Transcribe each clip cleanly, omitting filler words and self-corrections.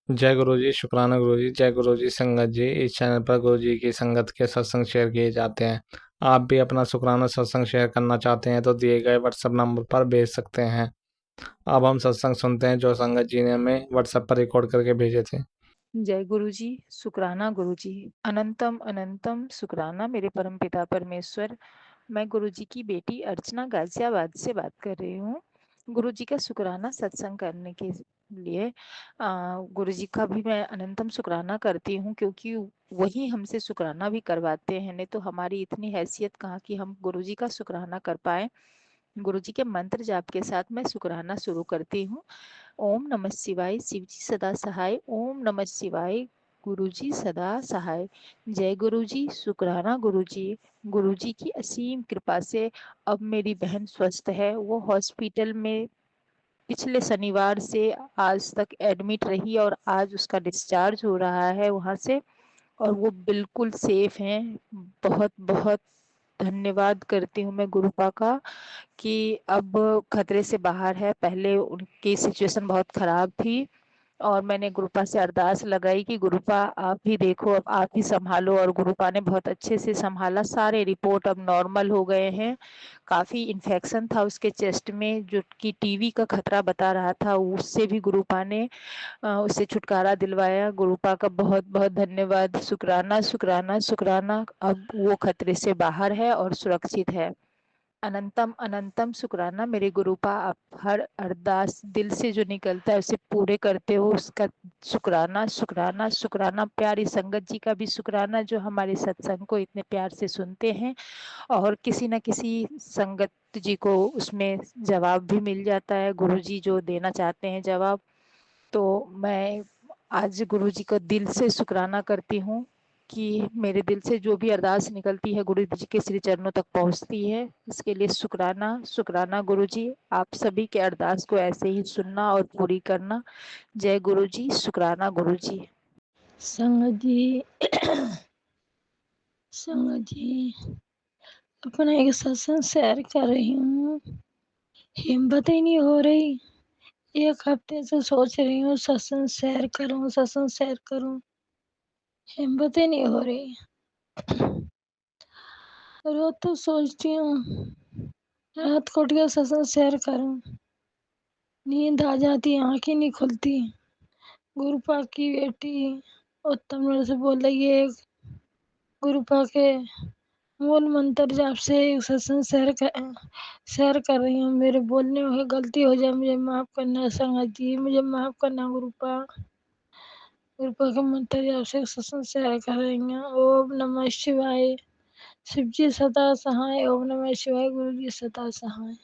जय गुरु जी, शुक्राना गुरु जी। जय गुरु जी संगत जी। इस चैनल पर गुरु जी की संगत के सत्संग शेयर किए जाते हैं। आप भी अपना शुक्राना सत्संग शेयर करना चाहते हैं तो दिए गए व्हाट्सएप नंबर पर भेज सकते हैं। अब हम सत्संग सुनते हैं जो संगत जी ने हमें व्हाट्सएप पर रिकॉर्ड करके भेजे थे। जय गुरु जी। शुक्राना गुरु जी। अनंतम अनंतम शुक्राना मेरे परम पिता परमेश्वर। मैं गुरु जी की बेटी अर्चना गाजियाबाद से बात कर रही हूँ। गुरु जी का शुक्राना सत्संग करने के लिए गुरु जी का भी मैं अनंतम शुक्राना करती हूँ, क्योंकि वही हमसे शुक्राना भी करवाते हैं। नहीं तो हमारी इतनी हैसियत कहाँ कि हम गुरु जी का शुक्राना कर पाए। गुरु जी के मंत्र जाप के साथ मैं शुक्राना शुरू करती हूँ। ओम नमः शिवाय, शिव जी सदा सहाय। ओम नमः शिवाय, गुरु जी सदा सहाय। जय गुरु जी। शुक्राना गुरु जी। गुरु जी की असीम कृपा से अब मेरी बहन स्वस्थ है। वो हॉस्पिटल में पिछले शनिवार से आज तक एडमिट रही और आज उसका डिस्चार्ज हो रहा है वहाँ से, और वो बिल्कुल सेफ हैं। बहुत बहुत धन्यवाद करती हूँ मैं गुरुपा का कि अब खतरे से बाहर है। पहले उनकी सिचुएशन बहुत खराब थी और मैंने गुरुपा से अरदास लगाई कि गुरुपा आप ही देखो, अब आप ही संभालो, और गुरुपा ने बहुत अच्छे से संभाला। सारे रिपोर्ट अब नॉर्मल हो गए हैं। काफ़ी इन्फेक्शन था उसके चेस्ट में जो कि टीवी का खतरा बता रहा था, उससे भी गुरुपा ने उससे छुटकारा दिलवाया। गुरुपा का बहुत बहुत धन्यवाद। शुक्राना शुक्राना शुक्राना। अब वो खतरे से बाहर है और सुरक्षित है। अनंतम अनंतम शुक्राना मेरे गुरुपा। आप हर अरदास दिल से जो निकलता है उसे पूरे करते हो, उसका शुक्राना शुक्राना शुक्राना। प्यारी संगत जी का भी शुक्राना जो हमारे सत्संग को इतने प्यार से सुनते हैं, और किसी न किसी संगत जी को उसमें जवाब भी मिल जाता है, गुरु जी जो देना चाहते हैं जवाब। तो मैं आज गुरु जी का दिल से शुक्राना करती हूँ कि मेरे दिल से जो भी अरदास निकलती है गुरु जी के श्री चरणों तक पहुँचती है। इसके लिए शुक्राना शुक्राना गुरु जी। आप सभी के अरदास को ऐसे ही सुनना और पूरी करना। जय गुरु जी। शुक्राना गुरु जी। संगत जी संगत जी अपना एक सत्संग शेयर कर रही हूँ। हिम्मत ही नहीं हो रही। एक हफ्ते से सोच रही हूँ सत्संग शेयर करूँ, सत्संग शेयर करूँ, हिम्मत ही नहीं हो रही। रोज तो सोचती हूँ रात को उठ के सत्संग शेयर करूँ, नींद आ जाती, आँख ही नहीं खुलती। गुरुपा की बेटी उत्तम से बोल रही है, गुरुपा के मूल मंत्र जाप से एक सत्संग शेयर कर रही हूँ। मेरे बोलने में गलती हो जाए मुझे माफ करना संगत जी, मुझे माफ करना गुरुपा। गुरुपा के मंत्र जाप से एक सत्संग शेयर कर रही हूँ। ओम नमः शिवाय, शिव जी सदा सहाय। ओम नमः शिवाय, गुरु जी सदा सहाय।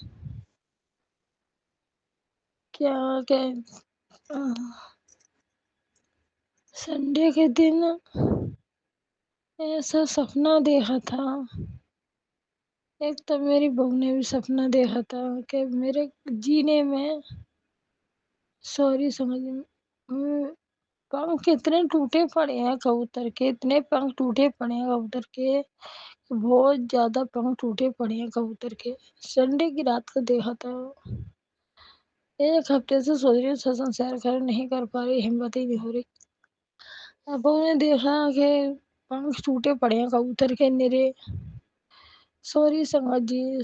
क्या क्या संडे के दिन ऐसा सपना देखा था। एक तो मेरी बहू ने भी सपना देखा था कि मेरे जीने में, सॉरी समझ पंख इतने टूटे पड़े हैं कबूतर के, इतने पंख टूटे पड़े हैं कबूतर के, बहुत ज्यादा पंख टूटे पड़े हैं कबूतर के। संडे की रात को देखा था। एक हफ्ते से सोच रही हूँ सत्संग शेयर कर, नहीं कर पा रही, हिम्मत ही नहीं हो रही। अब उन्होंने देखा कि पंख टूटे पड़े हैं कबूतर के मेरे। सॉरी संगत जी,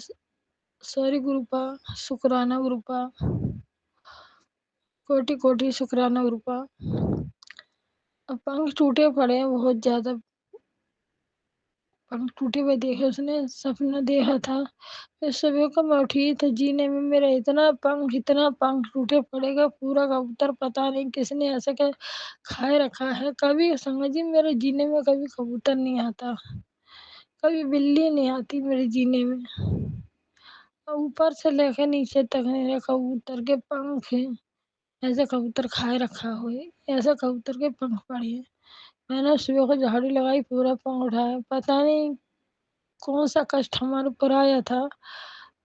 सॉरी गुरुपा। शुक्राना गुरुपा, कोटि कोटि शुक्राना गुरुपा। अब पंख टूटे पड़े हैं बहुत ज्यादा, पंख टूटे हुए देखे उसने, सपना देखा था। फिर सुबह को मैं उठी तो जीने में मेरा इतना पंख टूटे पड़ेगा पूरा कबूतर, पता नहीं किसने ऐसा क्या खाए रखा है। कभी संगत जी मेरे जीने में कभी कबूतर नहीं आता, कभी बिल्ली नहीं आती मेरे जीने में। और ऊपर से लेकर नीचे तक मेरे कबूतर के पंख हैं। ऐसे कबूतर खाए रखा हुए, ऐसे कबूतर के पंख पड़े हैं। मैंने सुबह को झाड़ू लगाई, पूरा पंख उठाया, पता नहीं कौन सा कष्ट हमारे ऊपर आया था।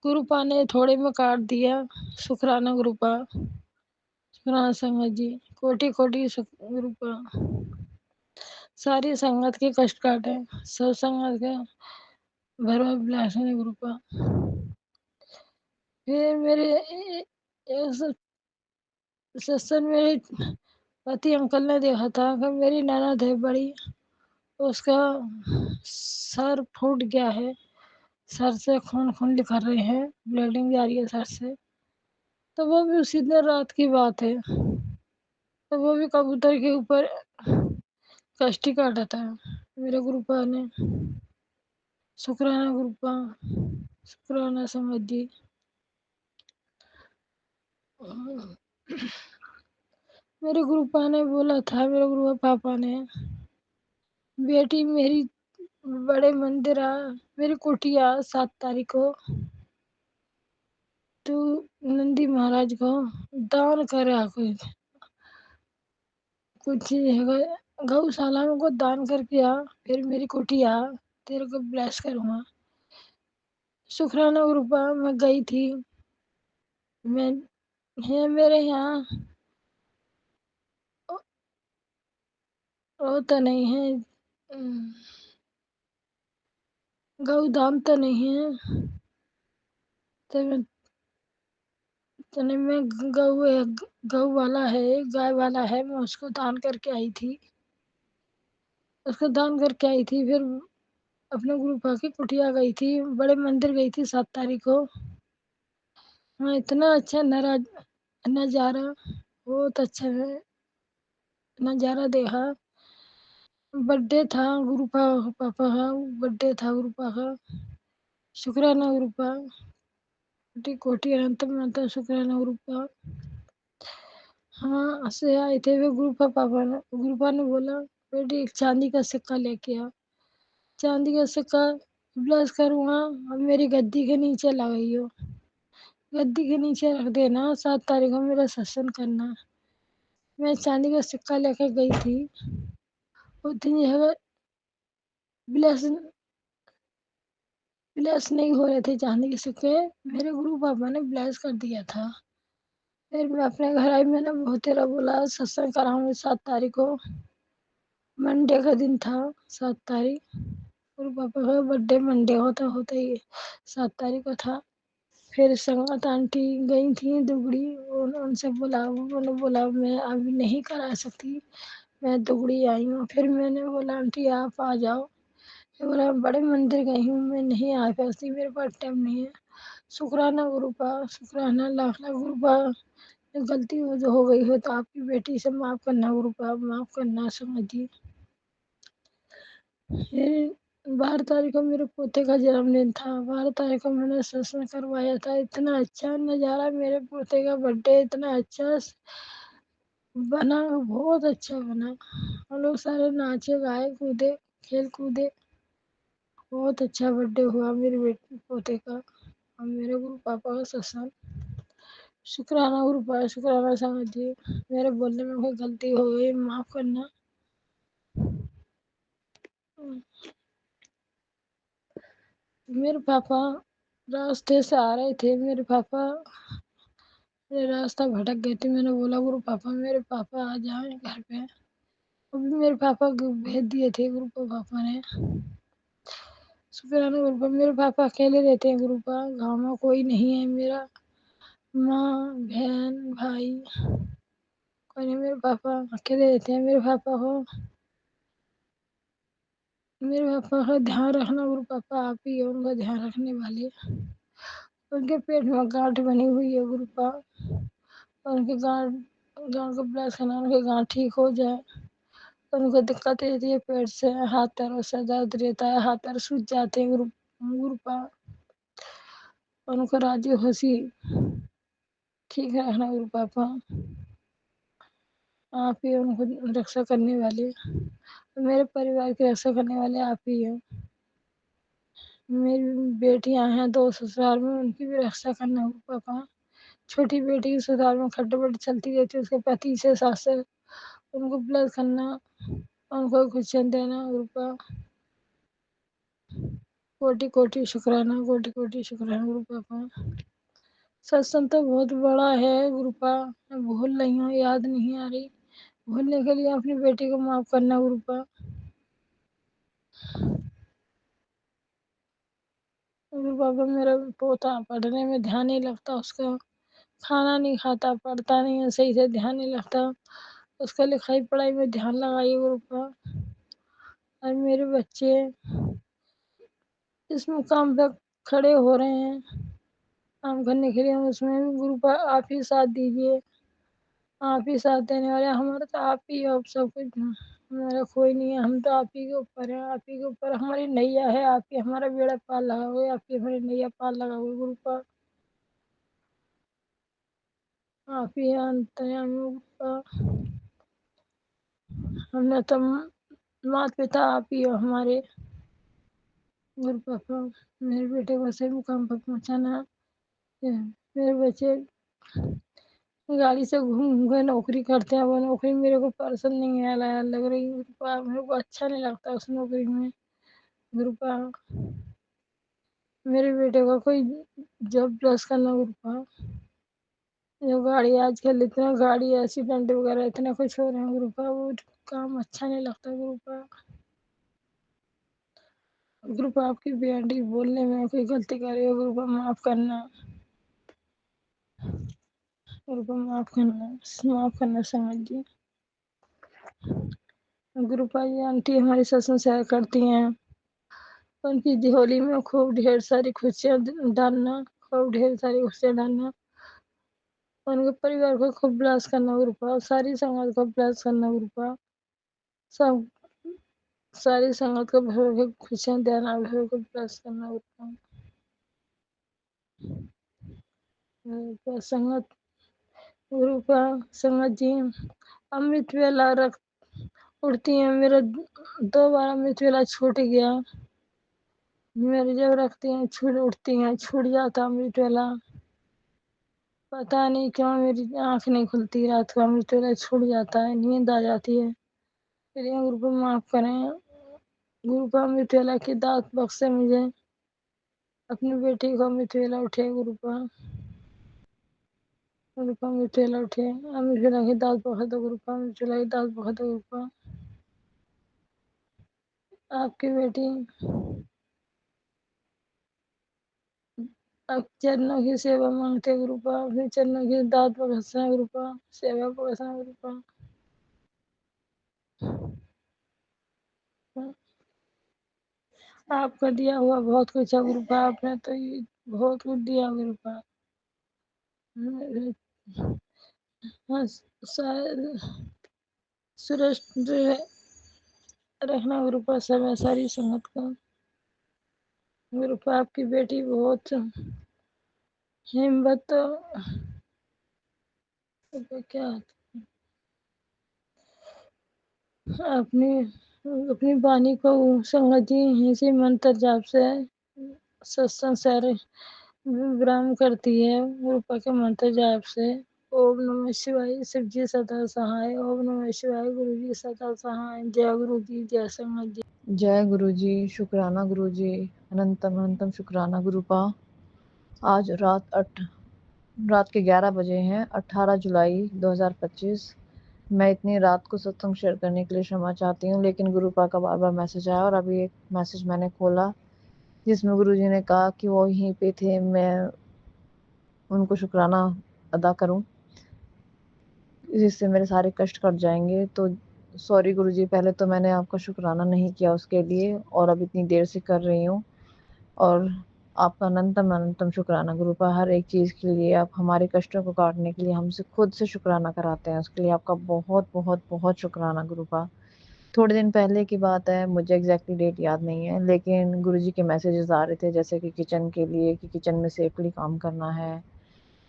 गुरुपा ने थोड़े में काट दिया। शुक्राना गुरुपा, शुक्राना संगत जी, कोटि कोटि गुरुपा। सारी संगत के कष्ट काटे, सब संगत के भरवा विलास ने गुरुपा। फिर मेरे सत्संग में पति अंकल ने देखा था कि मेरी ननद है बड़ी, उसका सर फूट गया है, सर से खून खून निकल रहे हैं, ब्लीडिंग जा रही है सर से। तो वो भी उसी दिन रात की बात है। तो वो भी कबूतर के ऊपर कष्टी काटा था मेरे गुरुपा ने। शुक्राना गुरुपा, शुक्राना समझ जी। मेरे गुरुपा ने बोला था, मेरे गुरुपा पापा ने, बेटी मेरी बड़े मंदिर आ, मेरी कुटिया 7 तारीख को तू नंदी महाराज को दान करा, कुछ गौशाला में को दान करके आ, फिर मेरी कुटिया तेरे को ब्लेस करूंगा। शुक्राना गुरुपा मैं गई थी। मैं है मेरे यहाँ वो तो नहीं है, गौदान तो नहीं है, तो मैं गौ वाला है, गाय वाला है, मैं उसको दान करके आई थी। उसको दान करके आई थी, फिर अपने गुरुपा की कुटिया गई थी, बड़े मंदिर गई थी 7 तारीख को। हाँ, इतना अच्छा नजारा, बहुत अच्छा है नजारा देखा। बर्थडे था गुरुपा पापा का, बर्थडे था गुरुपा का। शुक्राना गुरुपा, कोटि कोटि अनंत अनंत शुक्राना गुरुपा। हाँ, से आए थे वे गुरुपा ने बोला, बेटी एक चांदी का सिक्का लेके आ, चांदी का सिक्का ब्लस करूँगा और मेरी गद्दी के नीचे लगाइयो, गद्दी के नीचे रख देना, 7 तारीख को मेरा सत्संग करना। मैं चांदी का सिक्का लेकर गई थी, उतनी जगह ब्लस ब्लस नहीं हो रहे थे चांदी के सिक्के, मेरे गुरु पापा ने ब्लस कर दिया था। फिर मैं अपने घर आई, मैंने बहुत तेरा बोला सत्संग कराऊंगी 7 तारीख को, मंडे का दिन था 7 तारीख। गुरु पापा का बर्थडे मंडे होता ही 7 तारीख को था। फिर संगत आंटी गई थी दुगड़ी, उनसे बोला, उन्होंने बोला मैं अभी नहीं करा सकती, मैं दुगड़ी आई हूँ। फिर मैंने बोला आंटी आप आ जाओ, फिर बोला बड़े मंदिर गई हूँ, मैं नहीं आ सकती, मेरे पास टाइम नहीं है। शुक्राना गुरुपा, शुक्राना लाख लाख गुरुपा, गलती जो हो गई हो तो आपकी बेटी से माफ करना गुरुपा, माफ करना समझिए। 12 तारीख को मेरे पोते का जन्मदिन था, 12 तारीख को मैंने सत्संग करवाया था। इतना अच्छा नज़ारा, मेरे पोते का बर्थडे इतना अच्छा बना, बहुत अच्छा बना। हम लोग सारे नाचे गाए कूदे, खेल कूदे, बहुत अच्छा बर्थडे हुआ मेरे बेटे पोते का और मेरे गुरु पापा का सत्संग। शुक्राना गुरु पापा, शुक्राना समझ जी। मेरे बोलने में कोई गलती हो गई माफ करना। मेरे पापा रास्ते से आ रहे थे, मेरे पापा मेरे रास्ता भटक गए थे। मैंने बोला गुरु पापा, मेरे पापा आ जाए घर पे, अभी मेरे पापा भेज दिए थे गुरु पापा ने। शुक्राना गुरु पापा, मेरे पापा अकेले रहते हैं गुरु पापा, गाँव में कोई नहीं है मेरा, माँ बहन भाई कोई नहीं, मेरे पापा अकेले रहते हैं। मेरे पापा का ध्यान रखना गुरु पापा, आप ही है उनका ध्यान रखने वाले। उनके पेट में गांठ बनी हुई है गुरु पापा, उनके गांठ गांठ को ब्लस करना, उनके गांठ ठीक हो जाए। उनको दिक्कत रहती है पेट से, हाथ पैरों से दर्द रहता है, हाथ पैर सूज जाते हैं गुरु गुरु पापा, उनको राजी खुशी ठीक रखना गुरु पापा, आप ही उनको रक्षा करने वाले, मेरे परिवार की रक्षा करने वाले आप ही हैं। मेरी बेटियां हैं 2 ससुराल में, उनकी भी रक्षा करना गुरु पापा। छोटी बेटी की ससुराल में खटपट चलती रहती है, उसके पति से सास से, उनको ब्लस करना, उनको कुछ देना गुरु पापा। कोटि कोटि शुक्राना, कोटि कोटि शुक्राना गुरु पापा। सत्संग तो बहुत बड़ा है गुरु पापा, मैं भूल रही हूँ, याद नहीं आ रही, भूलने के लिए अपनी बेटी को माफ करना गुरु पापा। गुरु पापा, मेरा पोता पढ़ने में ध्यान नहीं लगता, उसका खाना नहीं खाता, पढ़ता नहीं है सही से, ध्यान नहीं लगता, उसका लिखाई पढ़ाई में ध्यान लगाइए गुरुपा। और मेरे बच्चे इस मुकाम पे खड़े हो रहे हैं काम करने के लिए, उसमें भी गुरुपा आप ही साथ दीजिए। आप ही साथ देने वाले, हमारा तो आप ही हो सब कुछ, हमारा कोई नहीं है, हम तो आप ही के ऊपर है, आप ही के ऊपर हमारी नैया है, आप ही हमारा बेड़ा पार लगाओगे, आप ही हमारी नैया पार लगाओगे गुरुपा। आप ही हैं अंतर्यामी गुरुपा। हमने तो माता पिता आप ही हो हमारे गुरुपा। मेरे बेटे को सही मुकाम पर पहुंचाना है। मेरे बच्चे गाड़ी से घूम घूम के नौकरी करते हैं, वो नौकरी मेरे को पसंद नहीं है, लग रही गुरुपा, मेरे को अच्छा नहीं लगता उस नौकरी में गुरुपा। मेरे बेटे को कोई जॉब प्लस करना गुरुपा। जो गाड़ी आजकल इतना गाड़ी एक्सीडेंट वगैरह इतना कुछ हो रहे हैं गुरुपा, वो काम अच्छा नहीं लगता गुरुपा। गुरुपा आपकी बेटी बोलने में कोई गलती करे गुरुपा माफ करना, गुरुपा माफ करना समझ जी। गुरुपा जी आंटी हमारी सत्संग सेवा करती हैं, उनकी झोली में खूब ढेर सारी खुशियाँ डालना, खूब ढेर सारी खुशियाँ डालना, उनके परिवार को खूब ब्लेस करना गुरुपा, सारी समाज को ब्लेस करना गुरुपा, सब सारी संगत को भर के खुशियाँ देना, भर के ब्लेस करना गुरुपा। संगत गुरुपा, संगत जी अमृत वेला रख उठती हैं, मेरा 2 बार अमृत वेला छूट गया, मेरे जब रखती हैं छूट उठती हैं, छूट जाता अमृत वेला, पता नहीं क्यों मेरी आँख नहीं खुलती, रात को अमृत वेला छूट जाता है, नींद आ जाती है। फिर ये गुरुपा माफ करें, गुरुपा अमृत वेला की दात बख्शे मुझे, अपनी बेटी को अमृत वेला उठे गुरुपा, गुरुपा अमृत वेला उठे, अमृत वेला की दात बख्श दो गुरुपा, अमृत वेला की दात बख्श दो गुरुपा। आपकी बेटी अब चरणों की सेवा मांगते गुरुपा, अपने चरणों की दात बख्शना गुरुपा, सेवा बख्शना गुरुपा। आपका दिया हुआ बहुत कुछ है गुरुपा, आपने तो ये बहुत कुछ दिया गुरुपा। हाँ, सुरेश रखना गुरुपा समय सारी संगत का गुरुपा। आपकी बेटी बहुत हिम्मत क्या अपनी अपनी वाणी को संगत जी ऐसे मंत्र जाप से सत्संग सारे विराम करती है गुरुपा के मंत्र जाप से। ओम नमः शिवाय, शिव जी सदा सहाय, ओम नमः शिवाय, गुरु जी सदा सहाय, जय गुरु जी, जय संगत जी। जय गुरु जी, शुक्राना गुरु जी, अनंतम अनंतम शुक्राना गुरुपा। आज रात के 11 बजे हैं, 18 जुलाई 2025। मैं इतनी रात को सत्संग शेयर करने के लिए क्षमा चाहती हूँ, लेकिन गुरुपा का बार बार मैसेज आया और अभी एक मैसेज मैंने खोला जिसमें गुरुजी ने कहा कि वो यहीं पे थे, मैं उनको शुक्राना अदा करूँ जिससे मेरे सारे कष्ट कट जाएंगे। तो सॉरी गुरुजी, पहले तो मैंने आपका शुक्राना नहीं किया उसके लिए और अब इतनी देर से कर रही हूँ। और आपका अनंतम अनंतम शुक्राना गुरुपा, हर एक चीज़ के लिए आप हमारे कष्टों को काटने के लिए हमसे खुद से शुक्राना कराते हैं, उसके लिए आपका बहुत बहुत बहुत शुक्राना गुरुपा। थोड़े दिन पहले की बात है, मुझे एग्जैक्टली डेट याद नहीं है, लेकिन गुरुजी के मैसेजेस आ रहे थे जैसे कि किचन के लिए कि किचन में सेफली काम करना है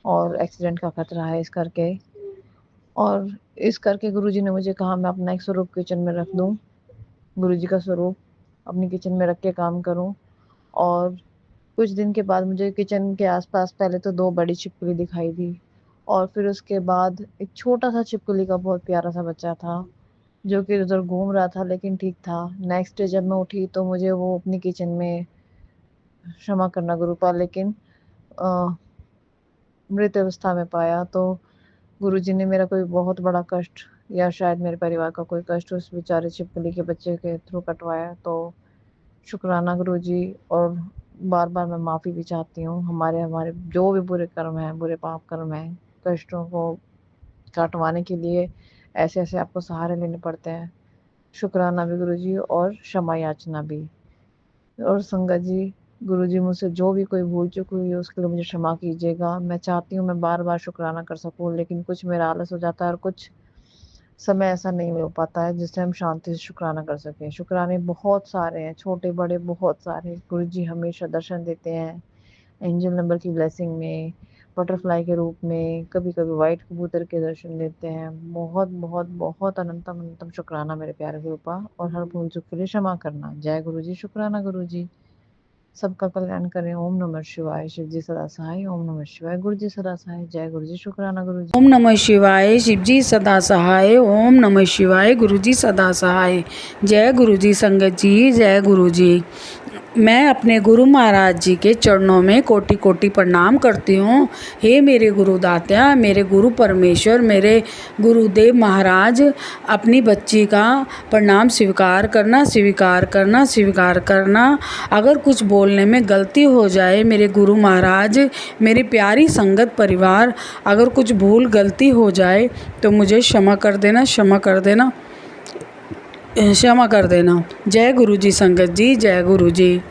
और एक्सीडेंट का खतरा है इस करके। और इस करके गुरुजी ने मुझे कहा मैं अपना एक स्वरूप किचन में रख दूँ, गुरुजी का स्वरूप अपनी किचन में रख के काम करूँ। और कुछ दिन के बाद मुझे किचन के आसपास पहले तो 2 बड़ी छिपकली दिखाई दी और फिर उसके बाद एक छोटा सा छिपकली का बहुत प्यारा सा बच्चा था जो कि उधर घूम रहा था, लेकिन ठीक था। नेक्स्ट डे जब मैं उठी तो मुझे वो अपनी किचन में, क्षमा करना गुरुपा, लेकिन मृत अवस्था में पाया। तो गुरुजी ने मेरा कोई बहुत बड़ा कष्ट या शायद मेरे परिवार का कोई कष्ट उस बेचारे छिपकली के बच्चे के थ्रू कटवाया। तो शुक्राना गुरुजी, और बार बार मैं माफ़ी भी चाहती हूँ। हमारे हमारे जो भी बुरे कर्म हैं, बुरे पाप कर्म हैं, कष्टों को काटवाने के लिए ऐसे ऐसे आपको सहारे लेने पड़ते हैं। शुक्राना भी गुरुजी और क्षमा याचना भी। और संगत जी, गुरुजी मुझसे जो भी कोई भूल चूक हुई है उसके लिए मुझे क्षमा कीजिएगा। मैं चाहती हूँ मैं बार बार शुक्राना कर सकूँ, लेकिन कुछ मेरा आलस हो जाता है और कुछ समय ऐसा नहीं मिल पाता है जिससे हम शांति से शुक्राना कर सकें। शुक्राने बहुत सारे हैं, छोटे बड़े बहुत सारे। गुरुजी हमेशा दर्शन देते हैं एंजल नंबर की ब्लेसिंग में, बटरफ्लाई के रूप में, कभी कभी वाइट कबूतर के दर्शन देते हैं। बहुत बहुत बहुत अनंतम अनंतम शुक्राना मेरे प्यारे गुरुपा, और हर भूल चूक के लिए क्षमा करना। जय गुरुजी, शुक्राना गुरुजी। सबका कल्याण करें। ओम नमः शिवाय। शिव जी सदा सहाय। ओम नमः शिवाय। गुरु जी सदा सहाय। जय गुरु जी, शुक्राना गुरु जी। ओम नमः शिवाय। शिव जी सदा सहाय। ओम नमः शिवाय। गुरु जी सदा सहाय। जय गुरु जी। संगत जी, जय गुरु जी। मैं अपने गुरु महाराज जी के चरणों में कोटि कोटि प्रणाम करती हूँ। हे मेरे गुरुदाता, मेरे गुरु परमेश्वर, मेरे गुरुदेव महाराज, अपनी बच्ची का प्रणाम स्वीकार करना, स्वीकार करना, स्वीकार करना। अगर कुछ बोलने में गलती हो जाए मेरे गुरु महाराज, मेरी प्यारी संगत परिवार, अगर कुछ भूल गलती हो जाए तो मुझे क्षमा कर देना, क्षमा कर देना, क्षमा कर देना। जय गुरु जी। संगत जी, जय गुरु जी।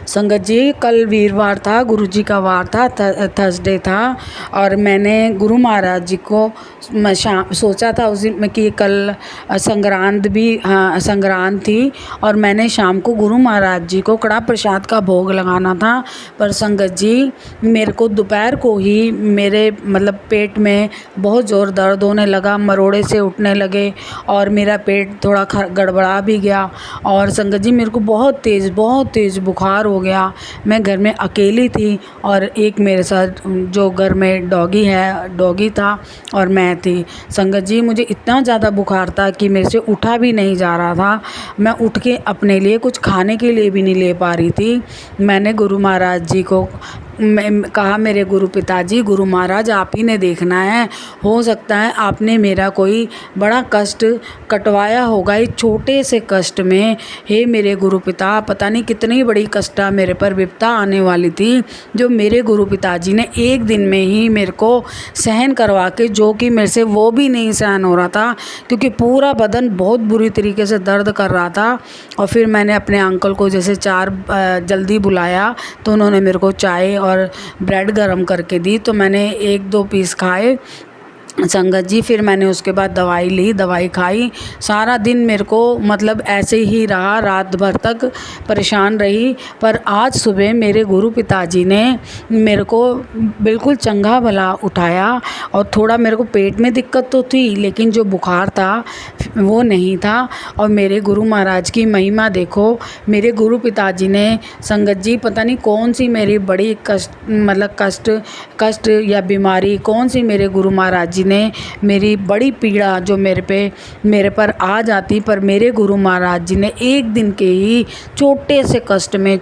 संगत जी, कल वीरवार था, गुरु जी का वार था, थर्सडे था, और मैंने गुरु महाराज जी को सोचा था उस दिन में कि कल संक्रांत भी, हाँ संक्रांत थी, और मैंने शाम को गुरु महाराज जी को कड़ा प्रसाद का भोग लगाना था। पर संगत जी, मेरे को दोपहर को ही मेरे मतलब पेट में बहुत ज़ोर दर्द होने लगा, मरोड़े से उठने लगे, और मेरा पेट थोड़ा गड़बड़ा भी गया। और संगत जी, मेरे को बहुत तेज़ बुखार हो गया। मैं घर में अकेली थी, और एक मेरे साथ जो घर में डॉगी था, और मैं थी। संगत जी, मुझे इतना ज़्यादा बुखार था कि मेरे से उठा भी नहीं जा रहा था। मैं उठ के अपने लिए कुछ खाने के लिए भी नहीं ले पा रही थी। मैंने गुरु महाराज जी को कहा, मेरे गुरु पिताजी, गुरु महाराज आप ही ने देखना है, हो सकता है आपने मेरा कोई बड़ा कष्ट कटवाया होगा इस छोटे से कष्ट में। हे मेरे गुरु पिता, पता नहीं कितनी बड़ी कष्टा मेरे पर विपदा आने वाली थी, जो मेरे गुरु पिताजी ने एक दिन में ही मेरे को सहन करवा के, जो कि मेरे से वो भी नहीं सहन हो रहा था, क्योंकि पूरा बदन बहुत बुरी तरीके से दर्द कर रहा था। और फिर मैंने अपने अंकल को जैसे जल्दी बुलाया, तो उन्होंने मेरे को चाय और ब्रेड गरम करके दी, तो मैंने 1-2 पीस खाए। संगत जी, फिर मैंने उसके बाद दवाई ली, दवाई खाई। सारा दिन मेरे को मतलब ऐसे ही रहा, रात भर तक परेशान रही। पर आज सुबह मेरे गुरु पिताजी ने मेरे को बिल्कुल चंगा भला उठाया, और थोड़ा मेरे को पेट में दिक्कत तो थी, लेकिन जो बुखार था वो नहीं था। और मेरे गुरु महाराज की महिमा देखो, मेरे गुरु पिताजी ने, संगत जी, पता नहीं कौन सी मेरी बड़ी कष्ट या बीमारी, कौन सी मेरे गुरु महाराज जी ने मेरी बड़ी पीड़ा जो मेरे पर आ जाती, पर मेरे गुरु महाराज जी ने एक दिन के ही छोटे से कष्ट में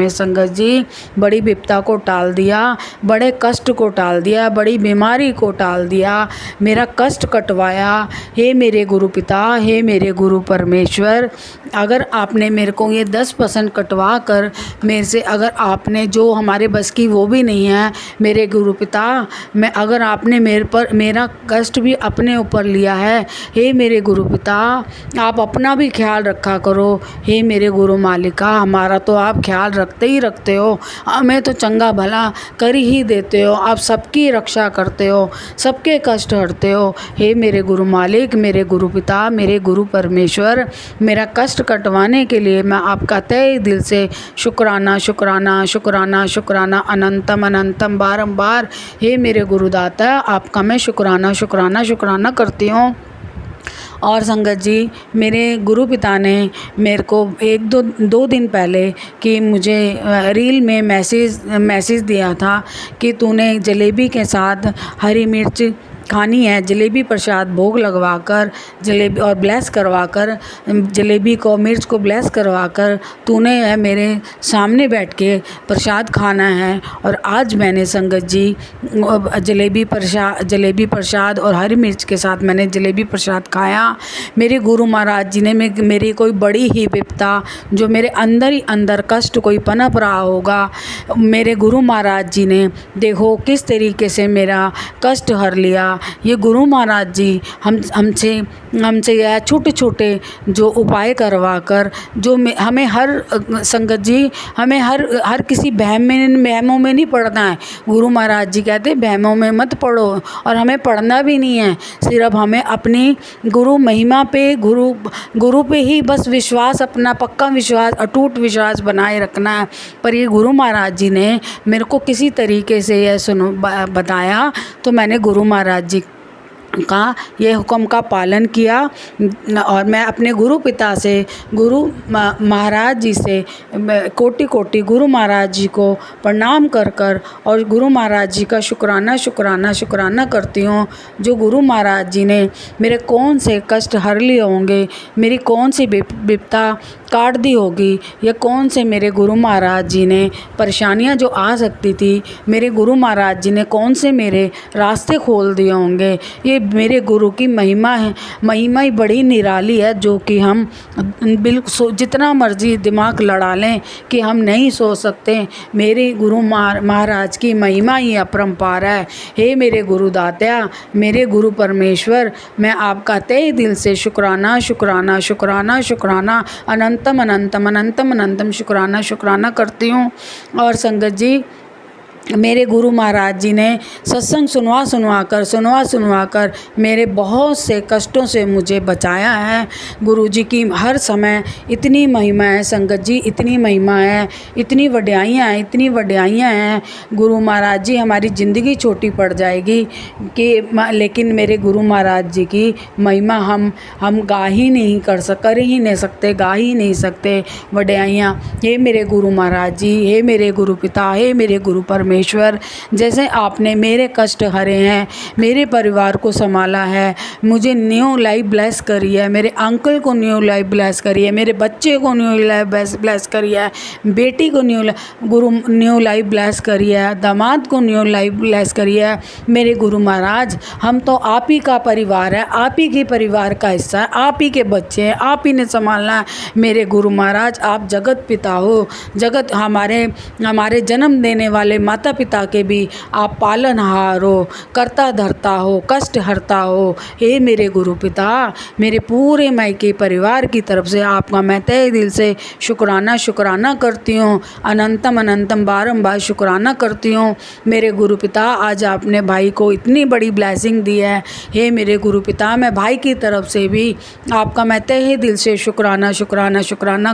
संगत जी बड़ी विपदा को टाल दिया, बड़े कष्ट को टाल दिया, बड़ी बीमारी को टाल दिया, मेरा कष्ट कटवाया। हे मेरे गुरु पिता, हे मेरे गुरु परमेश्वर, अगर आपने मेरे को ये 10% कटवा कर मेरे से, अगर आपने जो हमारे बस की वो भी नहीं है मेरे गुरु पिता, मैं अगर आपने मेरा कष्ट भी अपने ऊपर लिया है, हे मेरे गुरु पिता, आप अपना भी ख्याल रखा करो। हे मेरे गुरु मालिका, हमारा तो आप ख्याल रखते ही रखते हो, हमें तो चंगा भला कर ही देते हो, आप सबकी रक्षा करते हो, सबके कष्ट हरते हो। हे मेरे गुरु मालिक, मेरे गुरु पिता, मेरे गुरु परमेश्वर, मेरा कष्ट कटवाने के लिए मैं आपका तहे दिल से शुक्राना शुक्राना शुक्राना शुक्राना अनंतम अनंतम बारंबार हे मेरे गुरुदाता, आपका मैं शुक्राना शुक्राना शुक्राना करती हूँ। और संगत जी, मेरे गुरु पिता ने मेरे को 1-2 दिन पहले कि मुझे रील में मैसेज दिया था कि तूने जलेबी के साथ हरी मिर्च खानी है, जलेबी प्रसाद भोग लगवा कर, जलेबी और ब्लेस करवा कर, जलेबी को मिर्च को ब्लेस करवा कर तूने मेरे सामने बैठ के प्रसाद खाना है। और आज मैंने संगत जी जलेबी प्रसाद और हरी मिर्च के साथ मैंने जलेबी प्रसाद खाया। मेरे गुरु महाराज जी ने मेरी कोई बड़ी ही विपदा जो मेरे अंदर ही अंदर कष्ट कोई पनप रहा होगा, मेरे गुरु महाराज जी ने देखो किस तरीके से मेरा कष्ट हर लिया, ये गुरु महाराज जी हमसे यह छोटे छोटे जो उपाय करवा कर जो हमें हर संगत जी हमें हर किसी वहमों में नहीं पढ़ना है। गुरु महाराज जी कहते हैं वहमों में मत पढ़ो, और हमें पढ़ना भी नहीं है। सिर्फ हमें अपनी गुरु महिमा पे गुरु पे ही बस विश्वास, अपना पक्का विश्वास, अटूट विश्वास बनाए रखना है। पर ये गुरु महाराज जी ने मेरे को किसी तरीके से यह बताया, तो मैंने गुरु महाराज जी का ये हुक्म का पालन किया, और मैं अपने गुरु पिता से, गुरु महाराज जी से कोटि कोटि गुरु महाराज जी को प्रणाम कर और गुरु महाराज जी का शुक्राना करती हूँ। जो गुरु महाराज जी ने मेरे कौन से कष्ट हर लिए होंगे, मेरी कौन सी विपदा काट दी होगी, या कौन से मेरे गुरु महाराज जी ने परेशानियाँ जो आ सकती थी, मेरे गुरु महाराज जी ने कौन से मेरे रास्ते खोल दिए होंगे। ये मेरे गुरु की महिमा है, महिमा ही बड़ी निराली है, जो कि हम बिल्कुल जितना मर्जी दिमाग लड़ा लें कि हम नहीं सोच सकते। मेरे गुरु महाराज की महिमा ही अपरंपार है। हे मेरे गुरु दात्या, मेरे गुरु परमेश्वर, मैं आपका तहे दिल से शुक्राना अनंतम शुक्राना करती हूँ। और संगत जी, मेरे गुरु महाराज जी ने सत्संग सुनवा कर मेरे बहुत से कष्टों से मुझे बचाया है। गुरु जी की हर समय इतनी महिमा है संगत जी, इतनी महिमा है, इतनी वड्याइयाँ हैं। गुरु महाराज जी, हमारी ज़िंदगी छोटी पड़ जाएगी कि लेकिन मेरे गुरु महाराज जी की महिमा हम गा ही नहीं सकते वड्याइयाँ। हे मेरे गुरु महाराज जी, हे मेरे गुरु पिता, हे मेरे गुरु परमेश्वर, जैसे आपने मेरे कष्ट हरे हैं, मेरे परिवार को संभाला है, मुझे न्यू लाइफ ब्लेस करी है, मेरे अंकल को न्यू लाइफ ब्लेस करी है, मेरे बच्चे को न्यू लाइफ ब्लेस करी है, बेटी को न्यू लाइफ ब्लेस करी है, दामाद को न्यू लाइफ ब्लेस करी है। मेरे गुरु महाराज, हम तो आप ही का परिवार है, आप ही के परिवार का हिस्सा है, आप ही के बच्चे हैं, आप ही ने संभालना है। मेरे गुरु महाराज, आप जगत पिता हो, जगत हमारे जन्म देने वाले माता पिता के भी आप पालनहार हो, करता धरता हो, कष्ट हरता हो। हे मेरे गुरु पिता, मेरे पूरे मायके परिवार की तरफ से आपका मैं तहे दिल से शुक्राना करती हूँ, अनंतम बारंबार शुक्राना करती हूँ। मेरे गुरु पिता, आज आपने भाई को इतनी बड़ी ब्लेसिंग दी है। हे मेरे गुरु पिता, मैं भाई की तरफ से भी आपका मैं तहे दिल से शुक्राना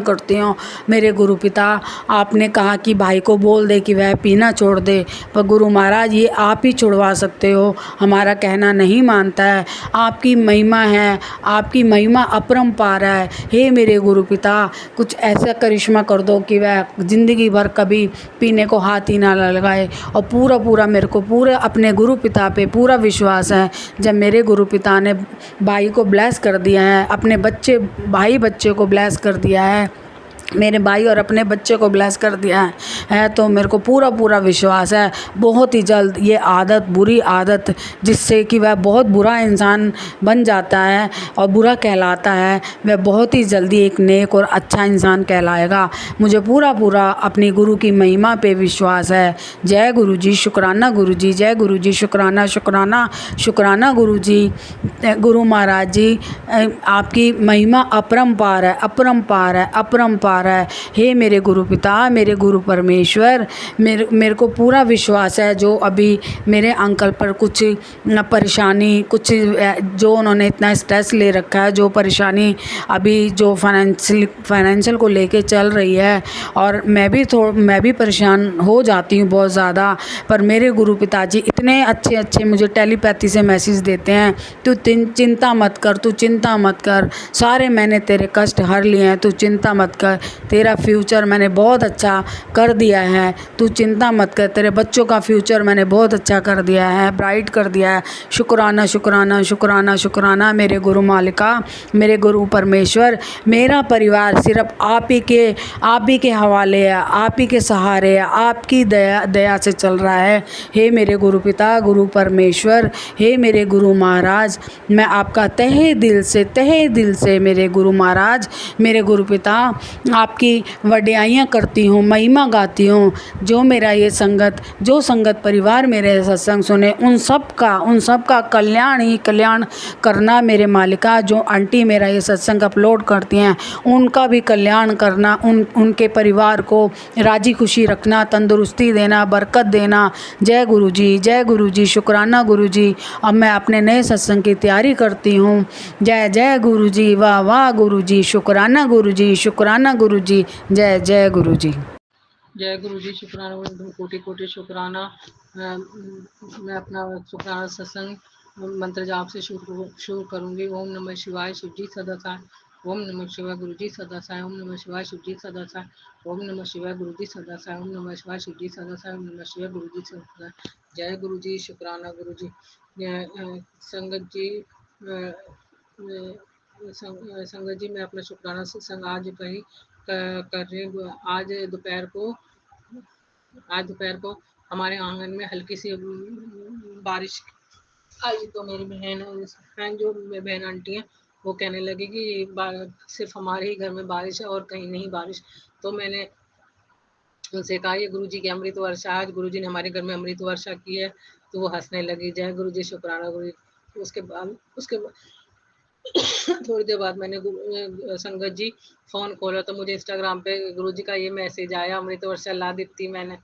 करती हूँ। मेरे गुरु पिता, आपने कहा कि भाई को बोल दे कि वह पीना छोड़ दे, पर गुरु महाराज ये आप ही छुड़वा सकते हो, हमारा कहना नहीं मानता है। आपकी महिमा है, आपकी महिमा अपरंपार है। हे मेरे गुरु पिता, कुछ ऐसा करिश्मा कर दो कि वह ज़िंदगी भर कभी पीने को हाथ ही ना लगाए। और पूरा मेरे को पूरे अपने गुरु पिता पे पूरा विश्वास है। जब मेरे गुरु पिता ने भाई को ब्लेस कर दिया है, अपने भाई बच्चे को ब्लेस कर दिया है, मेरे भाई और अपने बच्चे को ब्लेस कर दिया है, तो मेरे को पूरा विश्वास है बहुत ही जल्द ये बुरी आदत जिससे कि वह बहुत बुरा इंसान बन जाता है और बुरा कहलाता है, वह बहुत ही जल्दी एक नेक और अच्छा इंसान कहलाएगा। मुझे पूरा अपनी गुरु की महिमा पे विश्वास है। जय गुरु जी, शुक्राना गुरु जी, जय गुरु जी, शुक्राना गुरु जी। गुरु महाराज जी, आपकी महिमा अपरंपार है। हे मेरे गुरु पिता, मेरे गुरु परमेश्वर, मेरे को पूरा विश्वास है जो अभी मेरे अंकल पर कुछ परेशानी, कुछ जो उन्होंने इतना स्ट्रेस ले रखा है, जो परेशानी अभी जो फाइनेंशियल को लेके चल रही है, और मैं भी परेशान हो जाती हूँ बहुत ज़्यादा। पर मेरे गुरु पिताजी इतने अच्छे मुझे टेलीपैथी से मैसेज देते हैं, तू चिंता मत कर, सारे मैंने तेरे कष्ट हर लिए हैं, तू चिंता मत कर, तेरा फ्यूचर मैंने बहुत अच्छा कर दिया है, तू चिंता मत कर, तेरे बच्चों का फ्यूचर मैंने बहुत अच्छा कर दिया है, ब्राइट कर दिया है। शुक्राना मेरे गुरु मालिका, मेरे गुरु परमेश्वर। मेरा परिवार सिर्फ आप ही के हवाले है, आप ही के सहारे है, आपकी दया से चल रहा है। हे मेरे गुरु पिता, गुरु परमेश्वर, हे मेरे गुरु महाराज, मैं आपका तहे दिल से मेरे गुरु महाराज, मेरे गुरु पिता, आपकी वड्याइयाँ करती हूँ, महिमा गाती हूँ। जो मेरा ये जो संगत परिवार मेरे सत्संग सुने, उन सब का कल्याण ही कल्याण करना मेरे मालिका। जो आंटी मेरा ये सत्संग अपलोड करती हैं, उनका भी कल्याण करना, उनके परिवार को राजी खुशी रखना, तंदुरुस्ती देना, बरकत देना। जय गुरु जी, जय गुरु जी, शुक्राना गुरु जी। अब मैं अपने नए सत्संग की तैयारी करती हूँ। जय जय गुरु जी, वाह वाह गुरु जी, शुक्राना गुरु जी, शुक्राना गुरु जी, जय जय गुरु जी। जय गुरु जी, शुक्राना गुरु, कोटि कोटि शुक्राना। मैं अपना शुक्राना सत्संग मंत्र जाप से शुरू करूंगी। ओम नमः शिवाय, शिव जी सदा साय। ओम नमः शिवाय, गुरु जी सदा साय। ओम नमः शिवाय, शिव जी सदा साय। ओम नमः शिवाय, गुरु जी सदा साय। ओम नमः शिवाय, शिव जी सदा साय। ओम नमः शिवाय, गुरु जी सदा साय। जय गुरु जी, शुक्राना गुरु जी। संगत जी, संगत जी, मैं अपना शुक्राना सत्संग आज कहीं कर रही हूँ। आज दोपहर को हमारे आंगन में हल्की सी बारिश आई, तो मेरी बहन जो बहन आंटी हैं, वो कहने लगी कि सिर्फ हमारे ही घर में बारिश है और कहीं नहीं बारिश। तो मैंने उनसे कहा ये गुरु जी की अमृत वर्षा, आज गुरु जी ने हमारे घर में अमृत वर्षा की है। तो वो हंसने लगी। जय गुरु जी, शुक्राना गुरु जी। उसके बाद थोड़ी देर बाद मैंने संगत जी फोन खोला तो मुझे इंस्टाग्राम पे गुरु जी का ये मैसेज आया, अमृत वर्षा ला दी मैंने।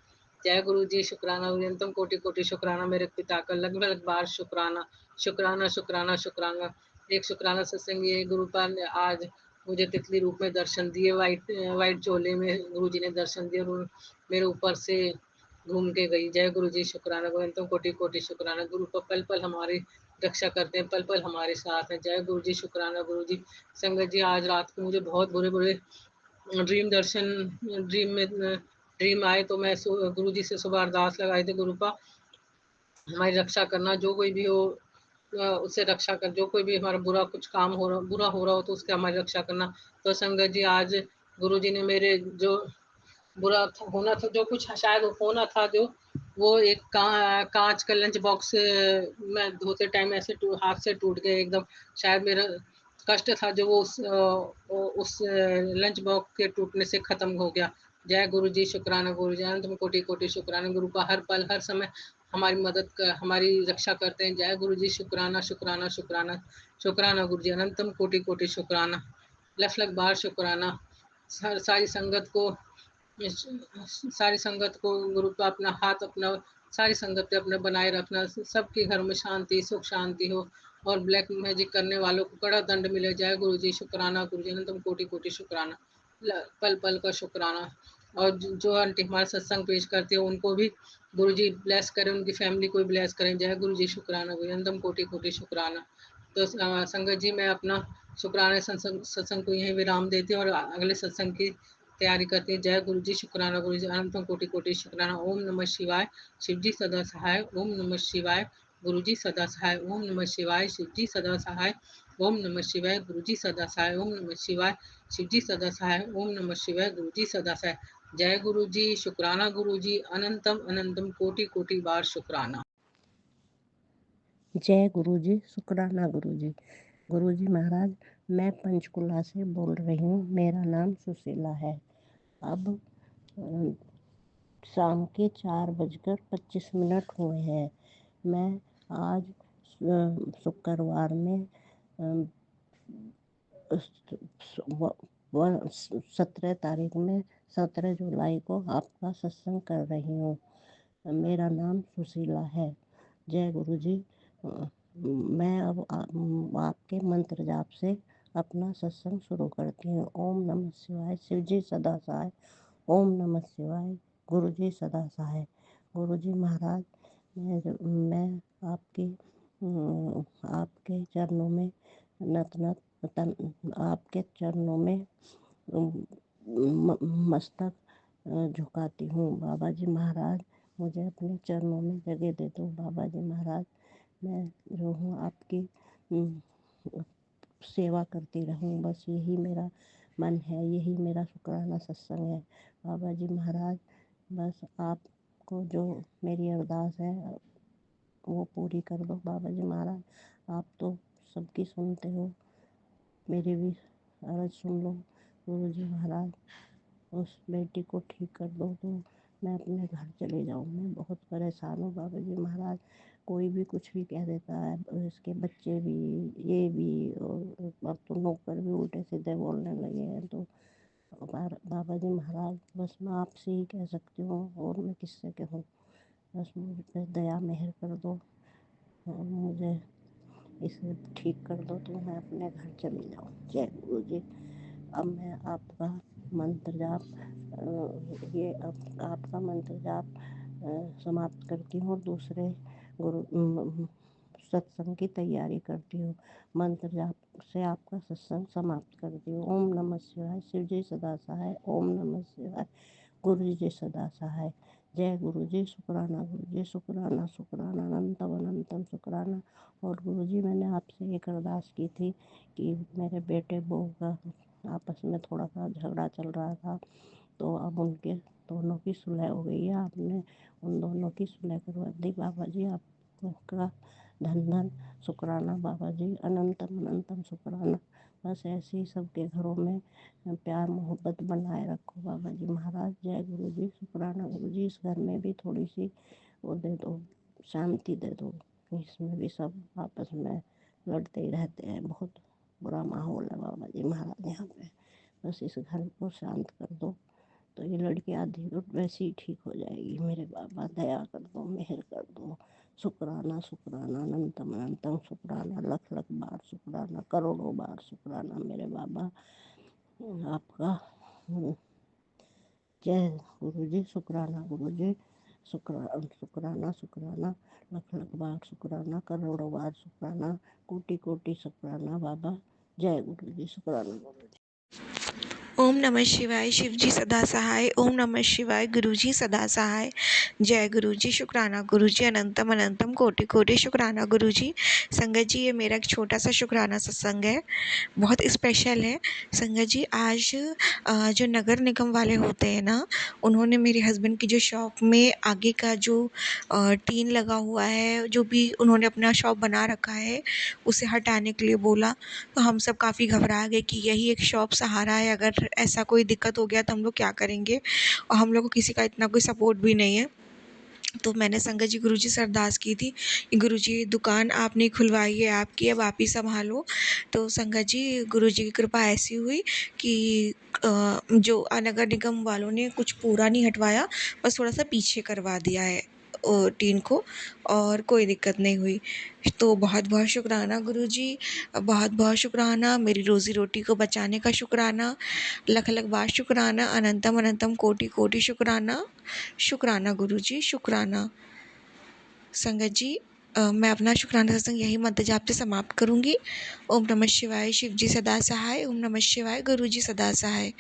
जय गुरु जी, शुक्राना गुरु, तुम कोटि कोटि शुक्राना। मेरे पिता का लगभग बार शुक्राना शुक्राना शुक्राना शुक्राना। एक शुक्राना सत्संग ये गुरुपाल ने आज मुझे तितली रूप में दर्शन दिए। वाइट चोले में गुरु जी ने दर्शन दिए और मेरे ऊपर से घूम के गई। जय गुरु जी, शुक्राना गुरु, तुम कोटि कोटि शुक्राना। गुरु को पल पल हमारी रक्षा करते हैं, पल पल हमारे साथ हैं। जय गुरु जी, शुक्राना गुरु जी। संगत जी, आज रात को मुझे बहुत बुरे बुरे ड्रीम आए, तो मैं गुरु जी से सुबह अरदास लगाई थी, गुरु का हमारी रक्षा करना, जो कोई भी हो उससे रक्षा कर, जो कोई भी हमारा बुरा हो रहा हो तो उससे हमारी रक्षा करना। तो संगत जी, आज गुरु जी ने मेरे जो बुरा होना था, जो कुछ शायद होना था, जो वो एक कांच का लंच बॉक्स मैं धोते टाइम ऐसे हाथ से टूट गए एकदम। शायद मेरा कष्ट था जो वो उस लंच बॉक्स के टूटने से खत्म हो गया। जय गुरु जी, शुक्राना गुरु जी, तुम कोटि कोटि शुक्राना। गुरु का हर पल हर समय हमारी रक्षा करते हैं। जय गुरु जी, शुक्राना शुक्राना शुक्राना शुक्राना गुरु जी, अनंतम कोटि कोटि शुक्राना। लख लख बार शुक्राना। सारी संगत को गुरु का अपना हाथ, अपना सारी संगत पे अपना बनाए रखना। सबके घर में शांति, सुख शांति हो और ब्लैक मैजिक करने वालों को कड़ा दंड मिले। जय गुरु जी, शुक्राना गुरु जी, तुम कोटि कोटि शुक्राना। पल पल का शुक्राना। और जो आंटी हमारा सत्संग पेश करते हैं उनको भी गुरु जी ब्लेस करें, उनकी फैमिली को भी ब्लेस करें। जय गुरु जी, शुक्राना गुरु जी, तुम कोटि कोटि शुक्राना। तो संगत जी, मैं अपना शुक्राना सत्संग को यहीं विराम देती हूँ और अगले सत्संग की तैयारी करते हैं। जय गुरु जी, शुक्राना गुरु जी, अनंतम कोटि कोटि शुक्राना। ओम नमः शिवाय, शिव जी सदा सहाय। ओम नमः शिवाय, गुरु जी सदा सहाय। ओम नमः शिवाय, शिव जी सदा सहाय। ओम नमः शिवाय, गुरु जी सदा सहाय। ओम नमः शिवाय, शिव जी सदा सहाय। ओम नमः शिवाय, गुरु जी सदा सहाय। जय गुरु जी, शुक्राना गुरु जी, अनंतम अनंतम कोटि कोटि बार शुक्राना। जय गुरु जी, शुक्राना गुरु जी। गुरु जी महाराज, मैं पंचकुला से बोल रही हूँ। मेरा नाम सुशीला है। अब शाम के 4:25 हुए हैं। मैं आज शुक्रवार में 17 तारीख में 17 जुलाई को आपका सत्संग कर रही हूँ। मेरा नाम सुशीला है। जय गुरु जी। मैं अब आपके मंत्र जाप से अपना सत्संग शुरू करती हूँ। ओम नमः शिवाय, शिव जी सदा सहाय। ओम नमः शिवाय, गुरु जी सदा सहाय। गुरु जी महाराज, मैं आपके चरणों में आपके चरणों में मस्तक झुकाती हूँ। बाबा जी महाराज, मुझे अपने चरणों में जगह दे दो। बाबा जी महाराज, मैं जो हूँ आपकी सेवा करती रहूँ, बस यही मेरा मन है, यही मेरा शुक्राना सत्संग है। बाबा जी महाराज, बस आपको जो मेरी अरदास है वो पूरी कर दो। बाबा जी महाराज, आप तो सबकी सुनते हो, मेरी भी अर्ज सुन लो। गुरु जी महाराज, उस बेटी को ठीक कर दो तो मैं अपने घर चले जाऊँ। मैं बहुत परेशान हूँ बाबा जी महाराज। कोई भी कुछ भी कह देता है, और इसके बच्चे भी, ये भी, और अब तो नौकर भी उल्टे सीधे बोलने लगे हैं। तो बाबा जी महाराज, बस मैं आपसे ही कह सकती हूँ, और मैं किससे कहूँ। बस मुझ पे दया मेहर कर दो और मुझे इसे ठीक कर दो तो मैं अपने घर चली जाऊँ। जय गुरु जी। अब मैं आपका मंत्र जाप ये अब आपका मंत्र जाप समाप्त करती हूँ और दूसरे गुरु सत्संग की तैयारी करती हूँ। मंत्र जाप से आपका सत्संग समाप्त करती हूँ। ओम नमः शिवाय। शिव जी सदा सहाय। ओम नमः शिवाय। गुरु जी सदा सहाय। जय गुरु जी। शुक्राना गुरु जी। शुक्राना शुक्राना अनंतम अनंतम शुक्राना। और गुरु जी, मैंने आपसे एक अरदास की थी कि मेरे बेटे बहू का आपस में थोड़ा सा झगड़ा चल रहा था, तो अब उनके दोनों की सुलह हो गई है। आपने उन दोनों की सुलह करवा दी। बाबा जी आपका धन धन शुक्राना। बाबा जी अनंतम अनंतम शुक्राना। बस ऐसे ही सबके घरों में प्यार मोहब्बत बनाए रखो बाबा जी महाराज। जय गुरु जी। शुक्राना गुरु जी। इस घर में भी थोड़ी सी वो दे दो, शांति दे दो। इसमें भी सब आपस में लड़ते ही रहते हैं। बहुत बुरा माहौल है बाबा जी महाराज यहाँ पे। बस इस घर को शांत कर दो तो ये लड़की आधी तो वैसे ही ठीक हो जाएगी। मेरे बाबा दया कर दो, मेहर कर दो। शुक्राना शुक्राना अनंतम अनंतम शुक्राना। लख लख बार शुक्राना, करोड़ों बार शुक्राना मेरे बाबा आपका। जय गुरु जी। शुक्राना गुरु जी। शुक्राना शुक्राना। लख लख बार शुक्राना, करोड़ों बार शुक्राना, कोटि कोटि शुक्राना बाबा। जय गुरु जी। शुक्राना गुरु जी। ओम नमः शिवाय। शिव जी सदा सहाय। ओम नमः शिवाय। गुरु जी सदा सहाय। जय गुरु जी। शुक्राना गुरु जी। अनंतम अनंतम कोटि कोटि शुक्राना गुरु जी। संगत जी, ये मेरा एक छोटा सा शुक्राना सत्संग है, बहुत स्पेशल है। संगत जी, आज जो नगर निगम वाले होते हैं ना, उन्होंने मेरे हस्बैंड की जो शॉप में आगे का जो टीन लगा हुआ है, जो भी उन्होंने अपना शॉप बना रखा है, उसे हटाने के लिए बोला। तो हम सब काफ़ी घबरा गए कि यही एक शॉप सहारा है, अगर ऐसा कोई दिक्कत हो गया तो हम लोग क्या करेंगे, और हम लोग को किसी का इतना कोई सपोर्ट भी नहीं है। तो मैंने संगत जी गुरुजी से अरदास की थी कि गुरुजी, दुकान आपने खुलवाई है, आपकी, अब आप ही संभालो। तो संगत जी, गुरुजी की कृपा ऐसी हुई कि जो नगर निगम वालों ने कुछ पूरा नहीं हटवाया, बस थोड़ा सा पीछे करवा दिया है टीन को, और कोई दिक्कत नहीं हुई। तो बहुत बहुत शुक्राना गुरुजी, बहुत बहुत शुक्राना। मेरी रोज़ी रोटी को बचाने का शुक्राना, लख लख बार शुक्राना, अनंतम अनंतम कोटि कोटि शुक्राना। शुक्राना गुरुजी, शुक्राना। संगत जी, मैं अपना शुक्राना सत्संग यही मंत्र जाप से समाप्त करूँगी। ओम नमः शिवाय। शिव जी सदा सहाय। ओम नमः शिवाय। गुरु जी सदा सहाय।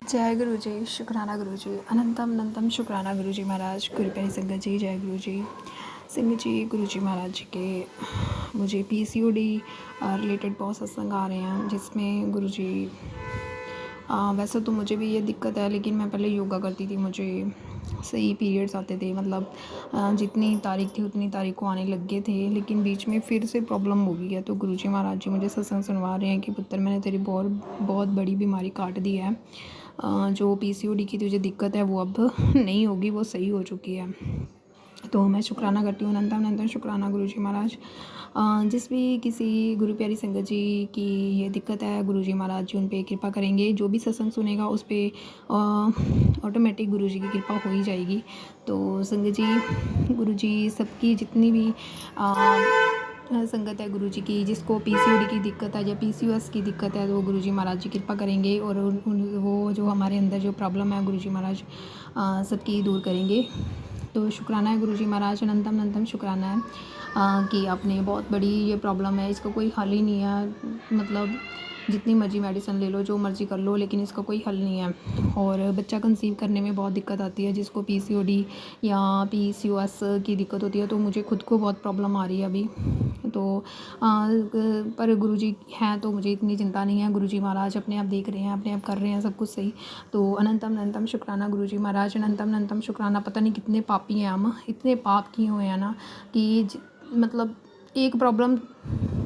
जय गुरु जी। शुक्राना गुरु जी। अनंतम अनंतम शुक्राना गुरु जी महाराज। गुरु प्यारी संगत जी, जय गुरु जी। संगत जी, गुरु जी महाराज जी के मुझे PCOD रिलेटेड बहुत सत्संग आ रहे हैं, जिसमें गुरु जी वैसे तो मुझे भी ये दिक्कत है, लेकिन मैं पहले योगा करती थी, मुझे सही पीरियड्स आते थे, मतलब जितनी तारीख थी उतनी तारीख को आने लग गए थे, लेकिन बीच में फिर से प्रॉब्लम हो गई है। तो गुरुजी महाराज जी मुझे सत्संग सुनवा रहे हैं कि पुत्र, मैंने तेरी बहुत बड़ी बीमारी काट दी है। जो PCOD की तुझे दिक्कत है वो अब नहीं होगी, वो सही हो चुकी है। तो मैं शुक्राना करती हूँ, अनंतम अनंतम शुक्राना गुरुजी महाराज। जिस भी किसी गुरु प्यारी संगत जी की ये दिक्कत है, गुरुजी महाराज जी उन पे कृपा करेंगे। जो भी सत्संग सुनेगा उस पर ऑटोमेटिक गुरुजी की कृपा हो ही जाएगी। तो संगत जी, गुरुजी सबकी जितनी भी संगत है गुरुजी की, जिसको PCOD की दिक्कत है या PCOS की दिक्कत है, तो गुरुजी महाराज जी कृपा करेंगे, और वो जो हमारे अंदर जो प्रॉब्लम है गुरुजी महाराज सबकी दूर करेंगे। तो शुक्राना है गुरुजी महाराज, अनंतम अनंतम शुक्राना है कि आपने बहुत बड़ी ये प्रॉब्लम है, इसका कोई हल ही नहीं है। मतलब जितनी मर्जी मेडिसिन ले लो, जो मर्जी कर लो, लेकिन इसका कोई हल नहीं है। और बच्चा कंसीव करने में बहुत दिक्कत आती है, जिसको PCOD या PCOS की दिक्कत होती है। तो मुझे खुद को बहुत प्रॉब्लम आ रही है अभी। तो पर गुरुजी हैं तो मुझे इतनी चिंता नहीं है। गुरुजी महाराज अपने आप देख रहे हैं, अपने आप कर रहे हैं सब कुछ सही। तो अनंतम अनंतम शुक्राना गुरुजी महाराज, अनंतम अनंतम शुक्राना। पता नहीं कितने पापी हैं हम, इतने पाप किए हुए हैं ना कि मतलब एक प्रॉब्लम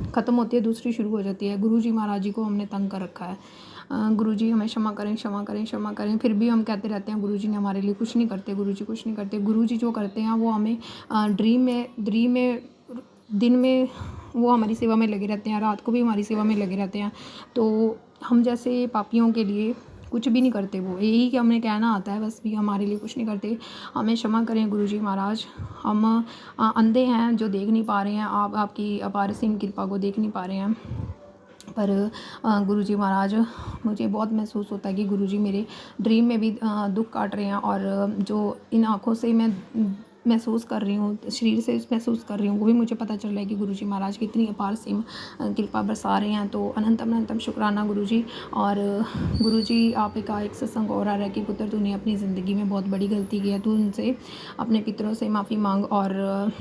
ख़त्म होती है दूसरी शुरू हो जाती है। गुरुजी महाराज जी को हमने तंग कर रखा है। गुरुजी हमें क्षमा करें, क्षमा करें, क्षमा करें, फिर भी हम कहते रहते हैं गुरुजी ने हमारे लिए कुछ नहीं करते, गुरुजी कुछ नहीं करते। गुरुजी जो करते हैं वो हमें ड्रीम में दिन में वो हमारी सेवा में लगे रहते हैं, रात को भी हमारी सेवा में लगे रहते हैं। तो हम जैसे पापियों के लिए कुछ भी नहीं करते, वो यही कि हमें कहना आता है बस, भी हमारे लिए कुछ नहीं करते। हमें क्षमा करें गुरुजी महाराज, हम अंधे हैं जो देख नहीं पा रहे हैं, आप आपकी अपार असीम कृपा को देख नहीं पा रहे हैं। पर गुरुजी महाराज, मुझे बहुत महसूस होता है कि गुरुजी मेरे ड्रीम में भी दुख काट रहे हैं, और जो इन आँखों से मैं महसूस कर रही हूँ, शरीर से महसूस कर रही हूँ, वो भी मुझे पता चल रहा है कि गुरुजी महाराज की इतनी अपार सीम कृपा बरसा रहे हैं। तो अनंतम अनंतम शुक्राना गुरुजी। और गुरुजी आप का एक सत्संग और आ रहा है कि पुत्र तूने अपनी ज़िंदगी में बहुत बड़ी गलती की है, तू उनसे अपने पितरों से माफ़ी मांग। और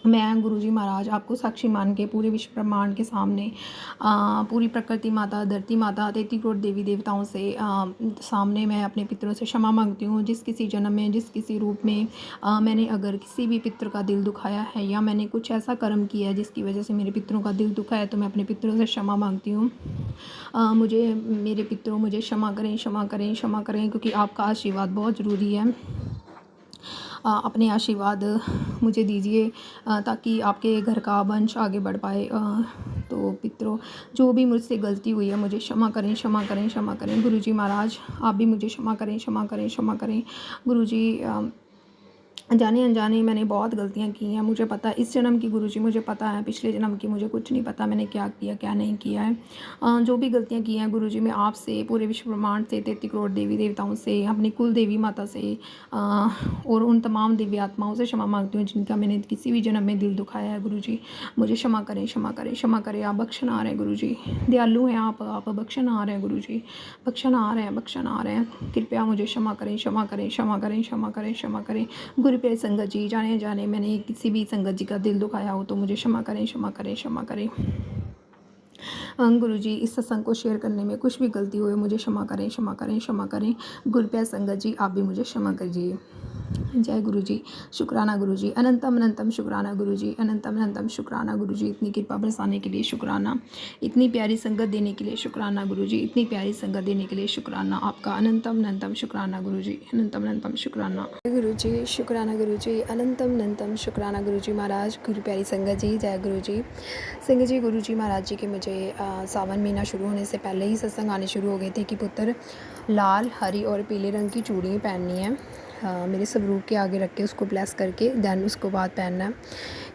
मैं गुरुजी महाराज आपको साक्षी मान के पूरे विश्व ब्रह्मांड के सामने, पूरी प्रकृति माता, धरती माता, 33 करोड़ देवी देवताओं से सामने मैं अपने पितरों से क्षमा मांगती हूँ। जिस किसी जन्म में, जिस किसी रूप में मैंने अगर किसी भी पितर का दिल दुखाया है, या मैंने कुछ ऐसा कर्म किया है जिसकी वजह से मेरे पितरों का दिल दुखा है, तो मैं अपने पितरों से क्षमा मांगती हूँ। मुझे मेरे पितरों मुझे क्षमा करें, क्षमा करें, क्षमा करें, क्योंकि आपका आशीर्वाद बहुत ज़रूरी है। अपने आशीर्वाद मुझे दीजिए ताकि आपके घर का वंश आगे बढ़ पाए। तो पितरों, जो भी मुझसे गलती हुई है मुझे क्षमा करें, क्षमा करें, क्षमा करें। गुरुजी महाराज आप भी मुझे क्षमा करें, क्षमा करें, क्षमा करें। गुरुजी जाने अनजाने मैंने बहुत गलतियाँ की हैं, मुझे पता है इस जन्म की गुरुजी मुझे पता है, पिछले जन्म की मुझे कुछ नहीं पता मैंने क्या किया क्या नहीं किया है। जो भी गलतियाँ की हैं गुरुजी, मैं आपसे, पूरे विश्व ब्रह्मांड से, 33 करोड़ देवी देवताओं से, अपनी कुल देवी माता से और उन तमाम दिव्य आत्माओं से क्षमा मांगती हूँ जिनका मैंने किसी भी जन्म में दिल दुखाया है। गुरुजी मुझे क्षमा करें, क्षमा करें, क्षमा करें। आप बख्शनहार हैं गुरुजी, दयालु हैं आप बख्शनहार हैं गुरुजी, बख्शनहार हैं, बख्शनहार हैं। कृपया मुझे क्षमा करें, क्षमा करें, क्षमा करें, क्षमा करें, क्षमा करें। गुरु प्यारे संगत जी, जाने जाने मैंने किसी भी संगत जी का दिल दुखाया हो तो मुझे क्षमा करें, क्षमा करें, क्षमा करें। गुरुजी इस सत्संग को शेयर करने में कुछ भी गलती हुई मुझे क्षमा करें, क्षमा करें, क्षमा करें। गुरु प्यारे संगत जी आप भी मुझे क्षमा कीजिए। जय गुरुजी, शुक्राना गुरुजी, अनंतम अनंतम शुक्राना गुरुजी, अनंतम अनंतम शुक्राना गुरुजी। इतनी कृपा बरसाने के लिए शुक्राना, इतनी प्यारी संगत देने के लिए शुक्राना गुरुजी, इतनी प्यारी संगत देने के लिए शुक्राना। आपका अनंतम अनंतम शुक्राना गुरुजी, अनंतम अनंतम शुक्राना गुरुजी, शुक्राना गुरुजी, अनंतम अनंतम शुक्राना गुरुजी महाराज। गुरु प्यारी संगत जी, जय गुरुजी। संगत जी, गुरुजी महाराज जी के मुझे सावन महीना शुरू होने से पहले ही सत्संग आने शुरू हो गए थे कि पुत्र लाल, हरी और पीले रंग की चूड़ियाँ पहननी है, मेरे स्वरूप के आगे रख के उसको ब्लेस करके देन उसको बाद पहनना है।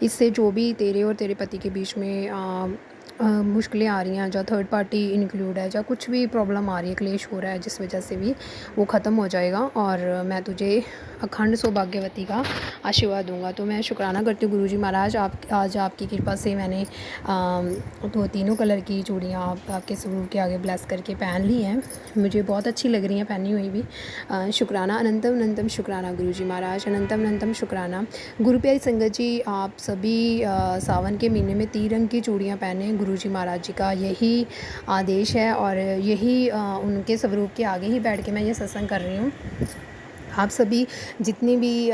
इससे जो भी तेरे और तेरे पति के बीच में मुश्किलें आ रही हैं, जो थर्ड पार्टी इंक्लूड है, या कुछ भी प्रॉब्लम आ रही है, क्लेश हो रहा है, जिस वजह से भी वो ख़त्म हो जाएगा और मैं तुझे अखंड सौभाग्यवती का आशीर्वाद दूंगा। तो मैं शुक्राना करती हूँ गुरुजी महाराज, आज आपकी कृपा से मैंने तो तीनों कलर की चूड़ियाँ आपके स्वरूप के आगे ब्लेस करके पहन ली हैं, मुझे बहुत अच्छी लग रही हैं पहनी हुई भी। शुक्राना, अनंतम अनंतम शुक्राना गुरुजी महाराज, अनंतम अनंतम शुक्राना। गुरु प्यारी संगत जी, आप सभी सावन के महीने में 3 रंग की चूड़ियाँ पहने, गुरुजी महाराज जी का यही आदेश है और यही उनके स्वरूप के आगे ही बैठ के मैं ये सत्संग कर रही हूँ। आप सभी जितनी भी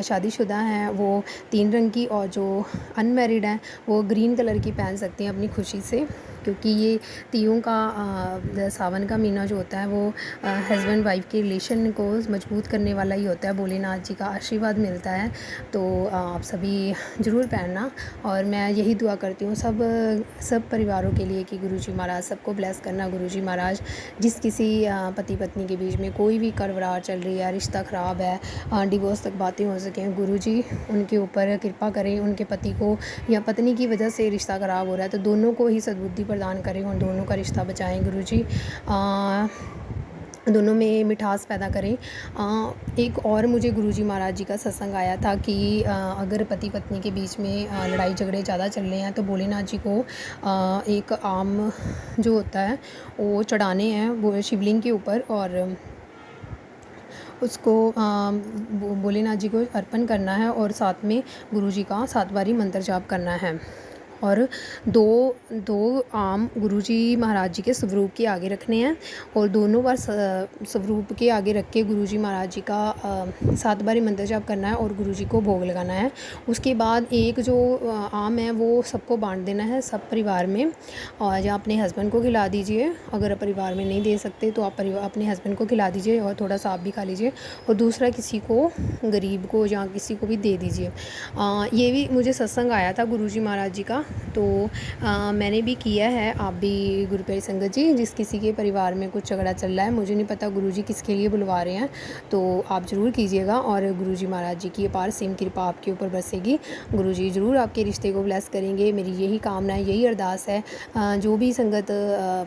शादीशुदा हैं वो 3 रंग की, और जो अनमैरिड हैं वो ग्रीन कलर की पहन सकती हैं अपनी खुशी से, क्योंकि ये तीयों का सावन का महीना जो होता है वो हस्बैंड वाइफ के रिलेशन को मजबूत करने वाला ही होता है, भोलेनाथ जी का आशीर्वाद मिलता है। तो आप सभी ज़रूर पहनना, और मैं यही दुआ करती हूँ सब परिवारों के लिए कि गुरुजी महाराज सबको ब्लेस करना। गुरुजी महाराज जिस किसी पति पत्नी के बीच में कोई भी करवरार चल रही है, रिश्ता ख़राब है, डिवोर्स तक बातें हो सकें, गुरुजी उनके ऊपर कृपा करें, उनके पति को या पत्नी की वजह से रिश्ता ख़राब हो रहा है तो दोनों को ही सद्बुद्धि प्रदान करें और दोनों का रिश्ता बचाएं गुरुजी, दोनों में मिठास पैदा करें। एक और मुझे गुरुजी महाराज जी का सत्संग आया था कि अगर पति पत्नी के बीच में लड़ाई झगड़े ज़्यादा चल रहे हैं तो भोलेनाथ जी को एक आम जो होता है वो चढ़ाने हैं वो शिवलिंग के ऊपर, और उसको भोलेनाथ जी को अर्पण करना है और साथ में गुरुजी का 7 बारी मंत्र जाप करना है। और दो दो आम गुरुजी महाराज जी के स्वरूप के आगे रखने हैं और दोनों बार स्वरूप के आगे रख के गुरुजी महाराज जी का 7 बारी मंत्र जाप करना है और गुरुजी को भोग लगाना है। उसके बाद एक जो आम है वो सबको बांट देना है सब परिवार में, और या अपने हस्बैंड को खिला दीजिए, अगर परिवार में नहीं दे सकते तो आप अपने हस्बैंड को खिला दीजिए और थोड़ा सा आप भी खा लीजिए, और दूसरा किसी को गरीब को या किसी को भी दे दीजिए। ये भी मुझे सत्संग आया था गुरुजी महाराज जी का, तो मैंने भी किया है। आप भी गुरु प्यारी संगत जी, जिस किसी के परिवार में कुछ झगड़ा चल रहा है, मुझे नहीं पता गुरुजी किसके लिए बुलवा रहे हैं, तो आप ज़रूर कीजिएगा और गुरुजी महाराज जी की अपार सीम कृपा आपके ऊपर बरसेगी। गुरुजी ज़रूर आपके रिश्ते को ब्लेस करेंगे, मेरी यही कामना है, यही अरदास है। जो भी संगत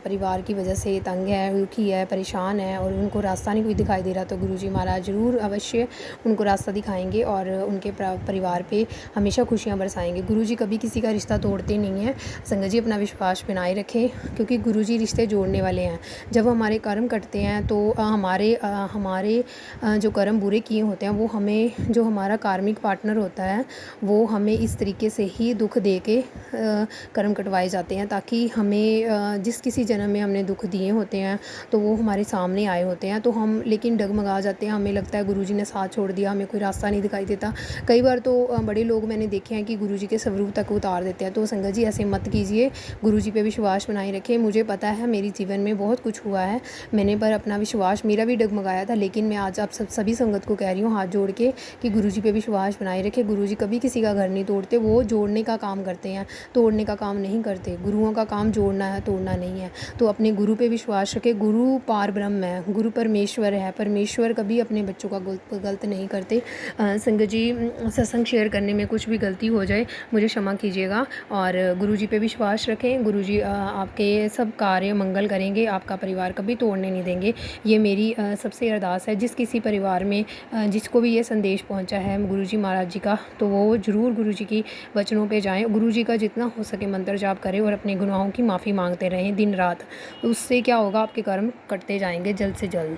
परिवार की वजह से तंग है, दुखी है, परेशान है और उनको रास्ता नहीं कोई दिखाई दे रहा, तो गुरुजी महाराज ज़रूर अवश्य उनको रास्ता दिखाएंगे और उनके परिवार पे हमेशा खुशियाँ बरसाएंगे। गुरुजी कभी किसी का रिश्ता तोड़ते नहीं हैं। संगत जी अपना विश्वास बनाए रखें, क्योंकि गुरुजी रिश्ते जोड़ने वाले हैं। जब हमारे कर्म कटते हैं तो हमारे जो कर्म बुरे किए होते हैं वो हमें, जो हमारा कार्मिक पार्टनर होता है वो हमें इस तरीके से ही दुख दे के कर्म कटवाए जाते हैं, ताकि हमें जिस किसी जन्म में हमने दुख दिए होते हैं तो वो हमारे सामने आए होते हैं, तो हम लेकिन डगमगा जाते हैं। हमें लगता है गुरुजी ने साथ छोड़ दिया, हमें कोई रास्ता नहीं दिखाई देता। कई बार तो बड़े लोग मैंने देखे हैं कि गुरुजी के स्वरूप तक उतार देते हैं। तो संगत जी ऐसे मत कीजिए, गुरुजी पे विश्वास बनाए रखें। मुझे पता है मेरे जीवन में बहुत कुछ हुआ है, मैंने पर अपना विश्वास मेरा भी डगमगाया था, लेकिन मैं आज आप सभी संगत को कह रही हूँ हाथ जोड़ के कि गुरुजी पे विश्वास बनाए रखें। गुरुजी कभी किसी का घर नहीं तोड़ते, वो जोड़ने का काम करते हैं, तोड़ने का काम नहीं करते। गुरुओं का काम जोड़ना है, तोड़ना नहीं है। तो अपने गुरु पे विश्वास रखें। गुरु पार ब्रह्म है, गुरु परमेश्वर है, परमेश्वर कभी अपने बच्चों का गलत नहीं करते। संगत जी सत्संग शेयर करने में कुछ भी गलती हो जाए मुझे क्षमा कीजिएगा, और गुरुजी पे विश्वास रखें। गुरुजी आपके सब कार्य मंगल करेंगे, आपका परिवार कभी तोड़ने नहीं देंगे। ये मेरी सबसे अरदास है। जिस किसी परिवार में जिसको भी ये संदेश पहुंचा है गुरुजी महाराज जी का, तो वो ज़रूर गुरुजी की वचनों पे जाएं, गुरुजी का जितना हो सके मंत्र जाप करें और अपने गुनाहों की माफ़ी मांगते रहें दिन रात। उससे क्या होगा, आपके कर्म कटते जाएंगे जल्द से जल्द।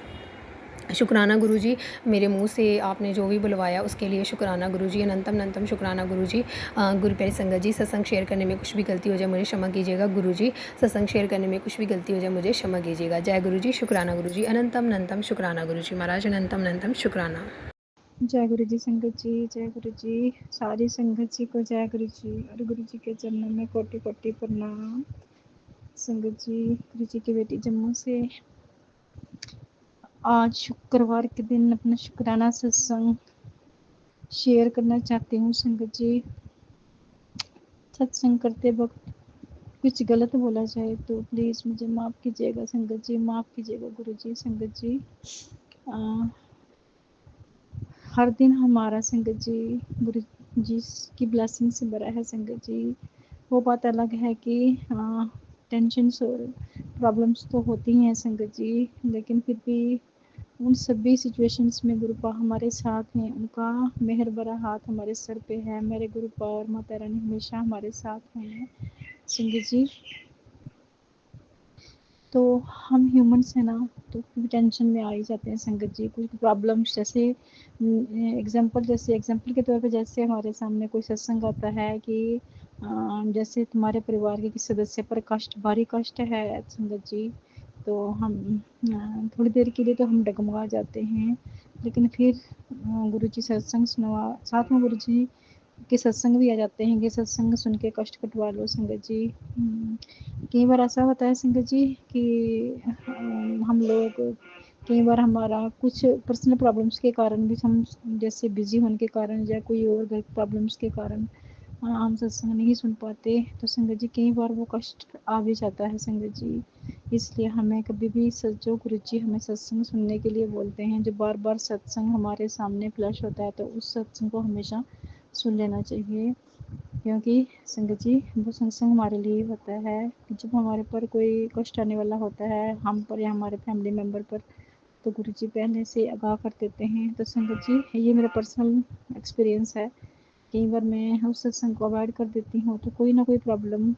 शुक्राना गुरुजी, मेरे मुंह से आपने जो भी बुलवाया उसके लिए शुक्राना गुरुजी, अनंतम अनंतम शुक्राना गुरुजी। गुरु प्यारी संगत जी, सत्संग शेयर करने में कुछ भी गलती हो जाए मुझे क्षमा कीजिएगा गुरुजी। सत्संग शेयर करने में कुछ भी गलती हो जाए मुझे क्षमा कीजिएगा। जय गुरुजी, शुक्राना गुरुजी, अनंतम अनंतम शुक्राना गुरुजी महाराज, अनंतम अनंतम शुक्राना। जय गुरु जी संगत जी, जय गुरु जी, सारी संगत जी को जय गुरु जी, और गुरु जी के चरणों में कोटि कोटि प्रणाम। संगत जी, गुरु जी की बेटी जम्मू से आज शुक्रवार के दिन अपना शुक्राना सत्संग शेयर करना चाहती हूँ। संगत जी, सत्संग करते वक्त कुछ गलत बोला जाए तो प्लीज़ मुझे माफ़ कीजिएगा। संगत जी माफ़ कीजिएगा गुरु जी। संगत जी, हर दिन हमारा संगत जी गुरु जी की ब्लेसिंग से भरा है। संगत जी, वो बात अलग है कि टेंशन्स और प्रॉब्लम्स तो होती हैं संगत जी, लेकिन फिर भी उन सभी सिचुएशंस में गुरुपा हमारे साथ हैं, उनका मेहर भरा हाथ हमारे सर पे है। मेरे गुरुपा और माता रानी हमेशा हमारे साथ हैं संगत जी। तो हम ह्यूमंस हैं ना, तो टेंशन में आ ही जाते हैं संगत जी। कुछ प्रॉब्लम्स जैसे एग्जांपल के तौर पे, जैसे हमारे सामने कोई सत्संग आता है कि जैसे तुम्हारे परिवार के किसी सदस्य पर भारी कष्ट है संगत जी, तो हम थोड़ी देर के लिए तो हम डगमगा जाते हैं, लेकिन फिर गुरुजी सत्संग सुनवा, साथ में गुरुजी के सत्संग भी आ जाते हैं कि सत्संग सुन के कष्ट कटवा लो संगत जी। कई बार ऐसा होता है संगत जी कि हम लोग कई बार हमारा कुछ पर्सनल प्रॉब्लम्स के कारण भी, हम जैसे बिजी होने के कारण या कोई और घर प्रॉब्लम्स के कारण हम सत्संग नहीं सुन पाते, तो संगत जी कई बार वो कष्ट आ भी जाता है संगत जी। इसलिए हमें कभी भी जो गुरु जी हमें सत्संग सुनने के लिए बोलते हैं, जो बार बार सत्संग हमारे सामने फ्लैश होता है, तो उस सत्संग को हमेशा सुन लेना चाहिए, क्योंकि संगत जी वो सत्संग हमारे लिए होता है। जब हमारे पर कोई कष्ट आने वाला होता है, हम पर या हमारे फैमिली मेम्बर पर, तो गुरु जी पहले से आगाह कर देते हैं। तो संगत जी, ये मेरा पर्सनल एक्सपीरियंस है। कई बार मैं उस सत्संग को अवॉइड कर देती हूँ तो कोई ना कोई प्रॉब्लम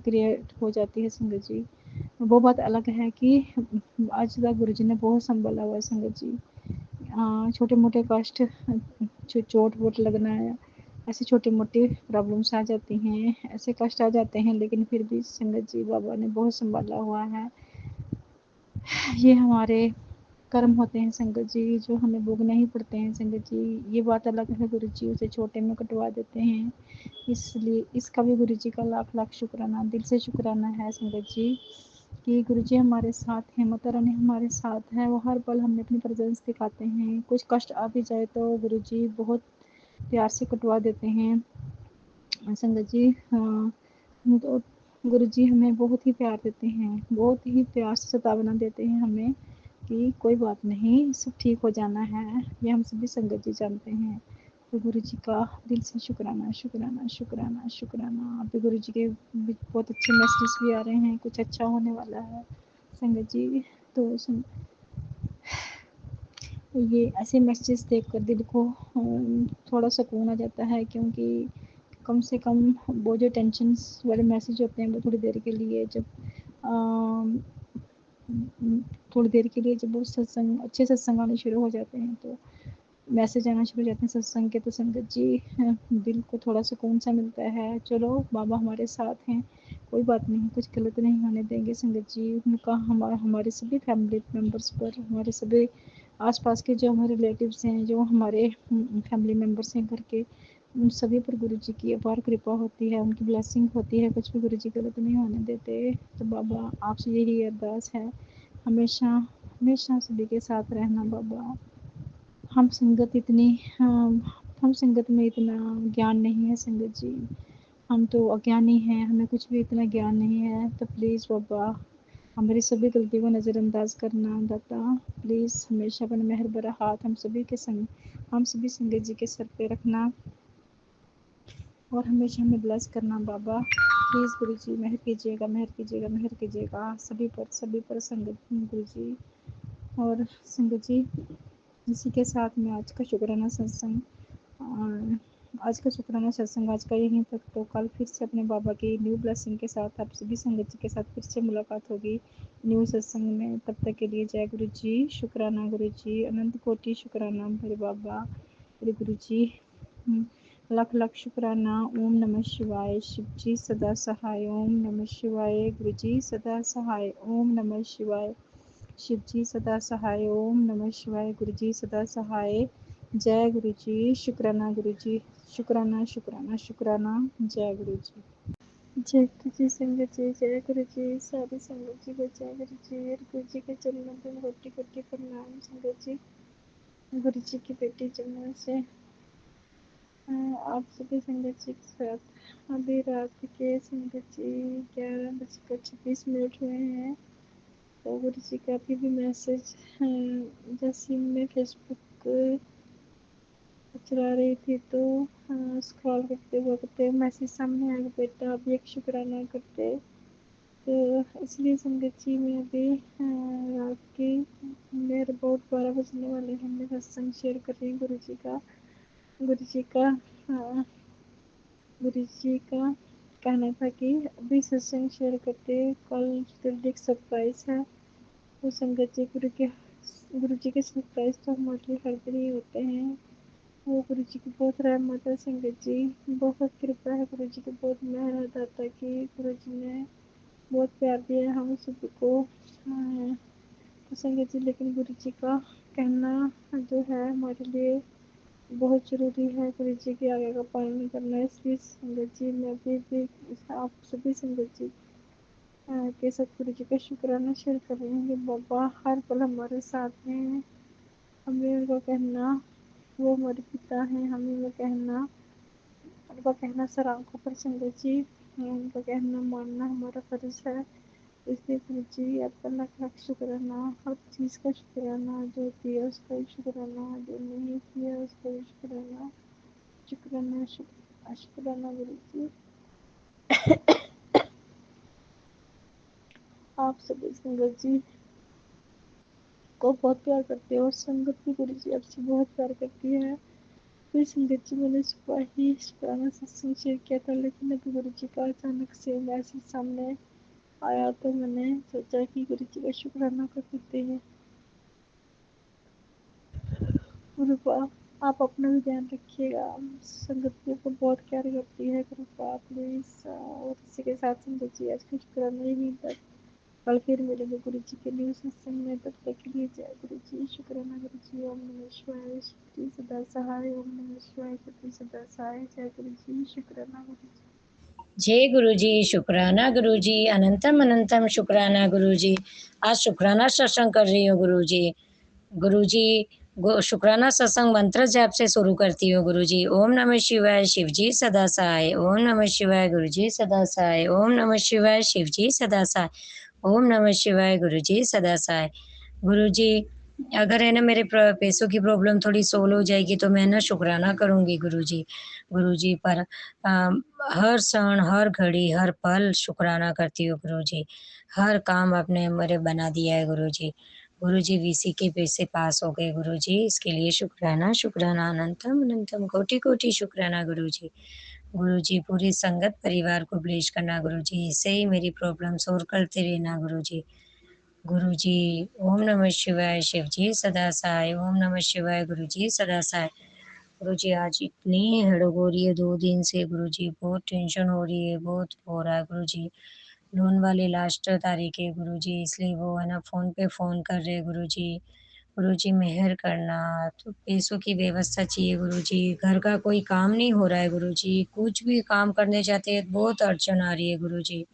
क्रिएट हो जाती है संगत जी। वो बात अलग है कि आज तक गुरु जी ने बहुत संभाला हुआ है संगत जी। छोटे मोटे कष्ट, चोट वोट लगना है, ऐसी छोटी मोटी प्रॉब्लम्स आ जाती हैं, ऐसे कष्ट आ जाते हैं, लेकिन फिर भी संगत जी बाबा ने बहुत संभाला हुआ है। ये हमारे कर्म होते हैं संगत जी, जो हमें भोगने ही पड़ते हैं संगत जी। ये बात अलग है, गुरु जी उसे छोटे में कटवा देते हैं, इसलिए इसका भी गुरु जी का लाख लाख शुक्राना, दिल से शुक्राना है संगत जी कि गुरु जी हमारे साथ हैं, माता रानी हमारे साथ है, वो हर पल हमें अपनी प्रेजेंस दिखाते हैं। कुछ कष्ट आ भी जाए तो गुरु जी बहुत प्यार से कटवा देते हैं संगत जी। हाँ, तो गुरु जी हमें बहुत ही प्यार देते हैं, बहुत ही प्यार से चेतावना देते हैं हमें कि कोई बात नहीं, सब ठीक हो जाना है, ये हम सभी संगत जी जानते हैं। तो गुरु जी का दिल से शुक्राना शुक्राना शुक्राना शुक्राना। अभी गुरु जी के बहुत अच्छे मैसेज भी आ रहे हैं, कुछ अच्छा होने वाला है संगत जी। तो ये ऐसे मैसेज देखकर दिल को थोड़ा सुकून आ जाता है, क्योंकि कम से कम वो जो टेंशन्स वाले मैसेज होते हैं वो थोड़ी देर के लिए जब वो सत्संग अच्छे सत्संग आने शुरू हो जाते हैं, तो मैसेज आना शुरू हो जाते हैं सत्संग के, तो संगत जी दिल को थोड़ा सुकून सा मिलता है। चलो बाबा हमारे साथ हैं, कोई बात नहीं, कुछ गलत नहीं होने देंगे संगत जी। उनका हमारे सभी फैमिली मेम्बर्स पर, हमारे सभी आसपास के जो हमारे रिलेटिव्स हैं, जो हमारे फैमिली मेम्बर्स हैं घर के, उन सभी पर गुरु जी की अपार कृपा होती है, उनकी ब्लेसिंग होती है, कुछ भी गुरु जी गलत नहीं होने देते। तो बाबा आपसे यही अरदास है, हमेशा हमेशा सभी के साथ रहना बाबा। हम संगत में इतना ज्ञान नहीं है संगत जी, हम तो अज्ञानी हैं, हमें कुछ भी इतना ज्ञान नहीं है। तो प्लीज़ बाबा हमारी सभी गलती को नज़रअंदाज करना दाता, प्लीज़ हमेशा अपना मेहर भरा हाथ हम सभी संगत जी के सर पे रखना और हमेशा हमें ब्लेस करना बाबा। प्लीज़ गुरु जी मेहर कीजिएगा, मेहर कीजिएगा, मेहर कीजिएगा सभी पर संगत गुरु जी। और संगत जी इसी के साथ में आज का शुक्राना सत्संग आज का यहीं तक। तो कल फिर से अपने बाबा की न्यू ब्लेसिंग के साथ आप सभी संगत जी के साथ फिर से मुलाकात होगी न्यू सत्संग में। तब तक के लिए जय गुरु जी, शुक्राना गुरु जी, अनंत कोटि शुक्राना मेरे बाबा, मेरे गुरु जी, लाख लाख शुक्राना। ओम नमः शिवाय, शिव जी सदा सहाय। ओम नमः शिवाय, गुरु जी सदा सहाय। ओम नमः शिवाय, शिव जी सदा सहाय। ओम नमः शिवाय, गुरु जी सदा सहाय। जय गुरु जी, शुक्राना गुरु जी, शुक्राना शुक्राना शुक्राना। जय गुरु जी, जय गुरु जी संगत जी, जय गुरु जी सारी संगत जी को जय गुरु जी। और गुरु जी के चरणों में कोटि कोटि प्रणाम संगत जी। गुरु जी की बेटी जमुना से आप सभी संगत जी के साथ अभी रात के संगत जी 11:26 हुए हैं। तो गुरु जी का अभी भी मैसेज जैसे मैं फेसबुक चला रही थी तो स्क्रॉल करते वक्त मैसेज सामने आया, बेटा अभी एक शुक्राना करते। तो इसलिए संगत जी मैं अभी रात के मेरे बहुत 12 बजने वाले हैं, मैं सत्संग शेयर कर रही हूँ गुरु जी का। गुरु जी का कहना था कि अभी सत्संग शेयर करते, कल जल्दी एक सरप्राइज है। तो संगत जी गुरु जी के सरप्राइज तो हमारे लिए हर दिन ही होते हैं। वो गुरु जी की बहुत रहमत है संगत जी, बहुत कृपा है गुरु जी की, बहुत मेहनत आता कि गुरु जी ने बहुत प्यार दिया है हम सभी को। तो संगत जी लेकिन गुरु जी का कहना जो है हमारे लिए बहुत ज़रूरी है, गुरु जी की आज्ञा का पालन करना। इसलिए संगत जी मैं भी आप सभी संगत जी के साथ गुरु जी का शुक्राना शेयर कर रही हूँ कि बाबा हर पल हमारे साथ हैं। हमें उनका कहना, वो हमारे पिता हैं, हमें उनका कहना सर आंखों पर संगत जी, उनका कहना मानना हमारा फर्ज है। इसलिए गुरु जी आपका लाख लाख शुक्राना, हर चीज़ का शुक्राना, जो दिया उसका भी शुक्राना, जो नहीं किया उसका भी शुक्राना, शुक्राना शुक्राना शुक्राना गुरु जी। आप सभी संगत जी को बहुत प्यार करते हैं और संगत भी गुरु जी आपसे बहुत प्यार करती है। फिर संगत जी मैंने सुबह ही पुराना सत्संग शेयर किया था, लेकिन अभी गुरु जी का अचानक से मैसेज सामने आया तो मैंने सोचा कि गुरु जी का शुक्राना कर देते हैं। आप अपना भी ध्यान रखिएगा। संगत के ऊपर बहुत केयर करती है कृपा प्लीज़। और इसी के साथ संगत जी आज कुछ करना ही नहीं था। कल फिर मिलेंगे गुरु जी के न्यू सत्संग में, तब तक के लिए जय गुरु जी, शुक्राना गुरु जी। ओम नमः शिवाय, शिव जी सदा सहाय। ओम नमः शिवाय, शिव जी सदा सहाय। जय गुरु जी, शुक्राना गुरु जी। जय गुरु जी, शुक्राना गुरु जी, अनंतम अनंतम शुक्राना गुरु जी। आज शुक्राना सत्संग कर रही हूँ गुरु जी। गुरु जी शुक्राना सत्संग मंत्र जाप से शुरू करती हूँ गुरु जी। ओम नमः शिवाय, शिव जी सदा सहाय। ओम नमः शिवाय, गुरु जी सदा सहाय। ओम नमः शिवाय, शिव जी सदा सहाय। ओम नमः शिवाय, गुरु जी सदा सहाय। गुरु जी अगर है ना मेरे पैसों की प्रॉब्लम थोड़ी सोल्व हो जाएगी तो मैं ना शुक्राना करूँगी गुरु जी। गुरु जी पर हर क्षण हर घड़ी हर पल शुक्राना करती हूँ गुरु जी। हर काम आपने मेरे बना दिया है गुरु जी। गुरु जी वीसी के पैसे पास हो गए गुरु जी, इसके लिए शुक्राना शुक्राना अनंतम अनंतम कोटि कोटि शुक्राना गुरु जी। गुरु जी पूरी संगत परिवार को ब्लेस करना गुरु जी, इससे ही मेरी प्रॉब्लम सॉल्व करते रहना गुरु जी। गुरु जी ओम नमः शिवाय, शिव जी सदा सहाय। ओम नमः शिवाय, गुरु जी सदा सहाय। गुरु जी आज इतनी हेडेक हो रही है 2 दिन से गुरु जी, बहुत टेंशन हो रही है, बहुत हो रहा है गुरु जी। लोन वाली लास्ट तारीख है गुरु जी, इसलिए वो है ना फ़ोन पे फ़ोन कर रहे हैं गुरु जी। गुरु जी मेहर करना, तो पैसों की व्यवस्था चाहिए गुरु जी। घर का कोई काम नहीं हो रहा है गुरु जी, कुछ भी काम करने जाते हैं बहुत अड़चन आ रही है गुरु जी।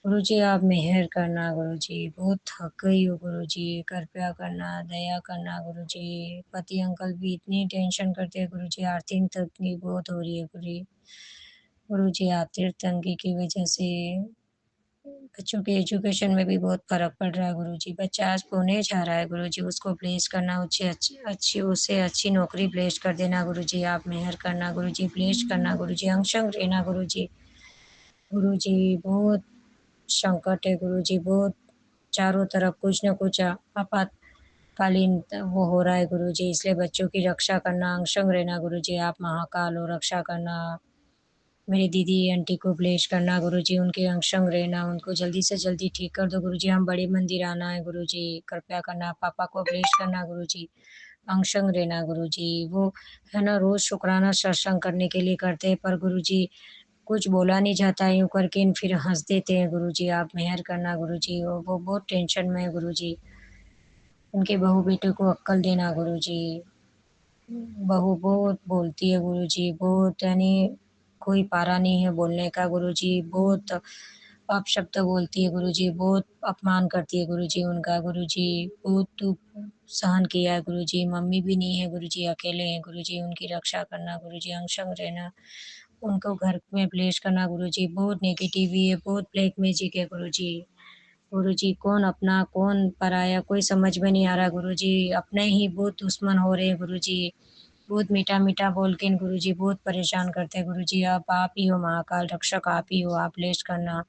गुरु जी आप मेहर करना गुरु जी, बहुत थक गई हूँ गुरु जी, कृपया करना, दया करना गुरु जी। पति अंकल भी इतनी टेंशन करते हैं गुरु जी, आर्थिक तंगी बहुत हो रही है गुरु जी। गुरु जी आर्थिक तंगी की वजह से बच्चों के एजुकेशन में भी बहुत फ़र्क पड़ रहा है गुरु जी। बच्चा आज पुणे जा रहा है गुरु जी, उसको प्लेस करना, उसे अच्छी उसे अच्छी नौकरी प्लेस कर देना गुरु जी, आप मेहर करना गुरु जी, प्लेस करना गुरु जी, अंग-संग रहना गुरु जी। गुरु जी बहुत संकट है गुरु जी, बहुत चारों तरफ कुछ न कुछ आपातकालीन वो हो रहा है गुरु जी, इसलिए बच्चों की रक्षा करना, अंग-संग रहना गुरु जी, आप महाकाल हो रक्षा करना। मेरी दीदी आंटी को ब्लेस करना गुरु जी, उनके अंग-संग रहना, उनको जल्दी से जल्दी ठीक कर दो गुरु जी। हम बड़े मंदिर आना है गुरु जी, कृपया करना। पापा को ब्लेस करना गुरु जी, अंग-संग रहना गुरु जी। वो है ना रोज़ शुक्राना सत्संग करने के लिए करते हैं, पर गुरु जी कुछ बोला नहीं जाता है यूँ करके फिर हँस देते हैं गुरु जी, आप मेहर करना गुरु जी। वो बहुत टेंशन में है गुरु जी, उनके बहू-बेटे को अक्ल देना गुरु जी। बहू बहुत बोलती है गुरु जी, बहुत यानी कोई पारा नहीं है बोलने का गुरु जी, बहुत अपशब्द बोलती है गुरु जी, बहुत अपमान करती है गुरु जी उनका गुरु जी, बहुत दुःख सहन किया है गुरु जी। मम्मी भी नहीं है गुरु जी, अकेले हैं गुरु जी, उनकी रक्षा करना गुरु जी, अंग-संग रहना, उनको घर में प्लेस करना गुरु जी। बहुत नेगेटिव है, बहुत ब्लैक मैजिक है गुरु जी। गुरु जी कौन अपना कौन पराया कोई समझ में नहीं आ रहा गुरु जी, अपने ही बहुत दुश्मन हो रहे हैं गुरु जी। बहुत मीठा-मीठा बोल के गुरु जी बहुत परेशान करते हैं गुरु जी। आप ही हो महाकाल रक्षक, आप ही हो, आप ब्लेस करना।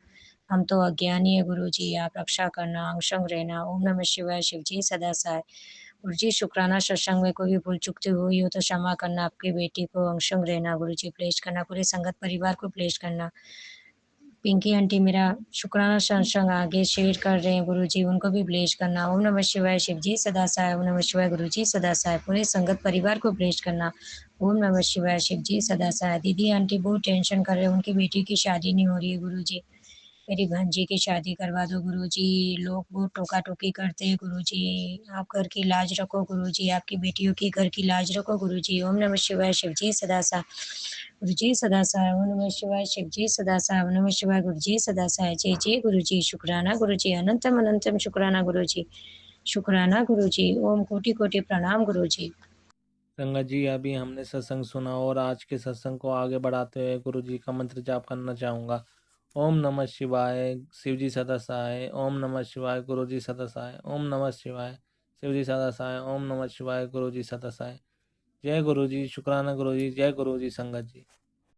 हम तो अज्ञानी है गुरु जी, आप रक्षा करना, अंग-संग रहना। ओम नमः शिवाय, शिव जी सदा सहाय। गुरु जी शुक्राना सत्संग में कोई भी भूल-चूक हुई हो तो क्षमा करना, आपकी बेटी को अंग-संग रहना गुरु जी, ब्लेस करना, पूरे संगत परिवार को ब्लेस करना। पिंकी आंटी मेरा शुक्राना सत्संग आगे शेयर कर रहे हैं गुरु जी, उनको भी ब्लेस करना। ओम नमः शिवाय, शिव जी सदा सहाय। ओम नमः शिवाय, गुरु जी सदा सहाय। पूरे संगत परिवार को ब्लेस करना। ओम नमः शिवाय, शिव जी सदा सहाय। दीदी आंटी बहुत टेंशन कर रहे हैं, उनकी बेटी की शादी नहीं हो रही है गुरु जी। मेरी भांजी की शादी करवा दो गुरु जी, लोग बहुत टोका-टोकी करते हैं गुरु जी। आप घर की लाज रखो गुरु जी, आपकी बेटियों की घर की लाज रखो गुरु जी। ओम नमः शिवाय, शिव जी सदा सहाय। गुरु जी सदा सहाय। ओम नमः शिवाय, शिव जी सदा सहाय। ओम नमः शिवाय, गुरु जी सदा सहाय। जय जय गुरु जी, शुक्राना गुरु जी, अनंतम अनंतम शुक्राना गुरु जी, शुक्राना गुरु जी। ओम कोटि कोटि प्रणाम गुरु जी। संगत जी अभी हमने सत्संग सुना और आज के सत्संग को आगे बढ़ाते हुए गुरु जी का मंत्र जाप करना चाहूँगा। ओम नमः शिवाय, शिव जी सदा सहाय। ओम नमः शिवाय, गुरु जी सदा सहाय। ओम नमः शिवाय, शिव जी सदा सहाय। ओम नमः शिवाय, गुरु जी सदा सहाय। जय गुरु जी, शुक्राना गुरु जी, जय गुरु जी संगत जी।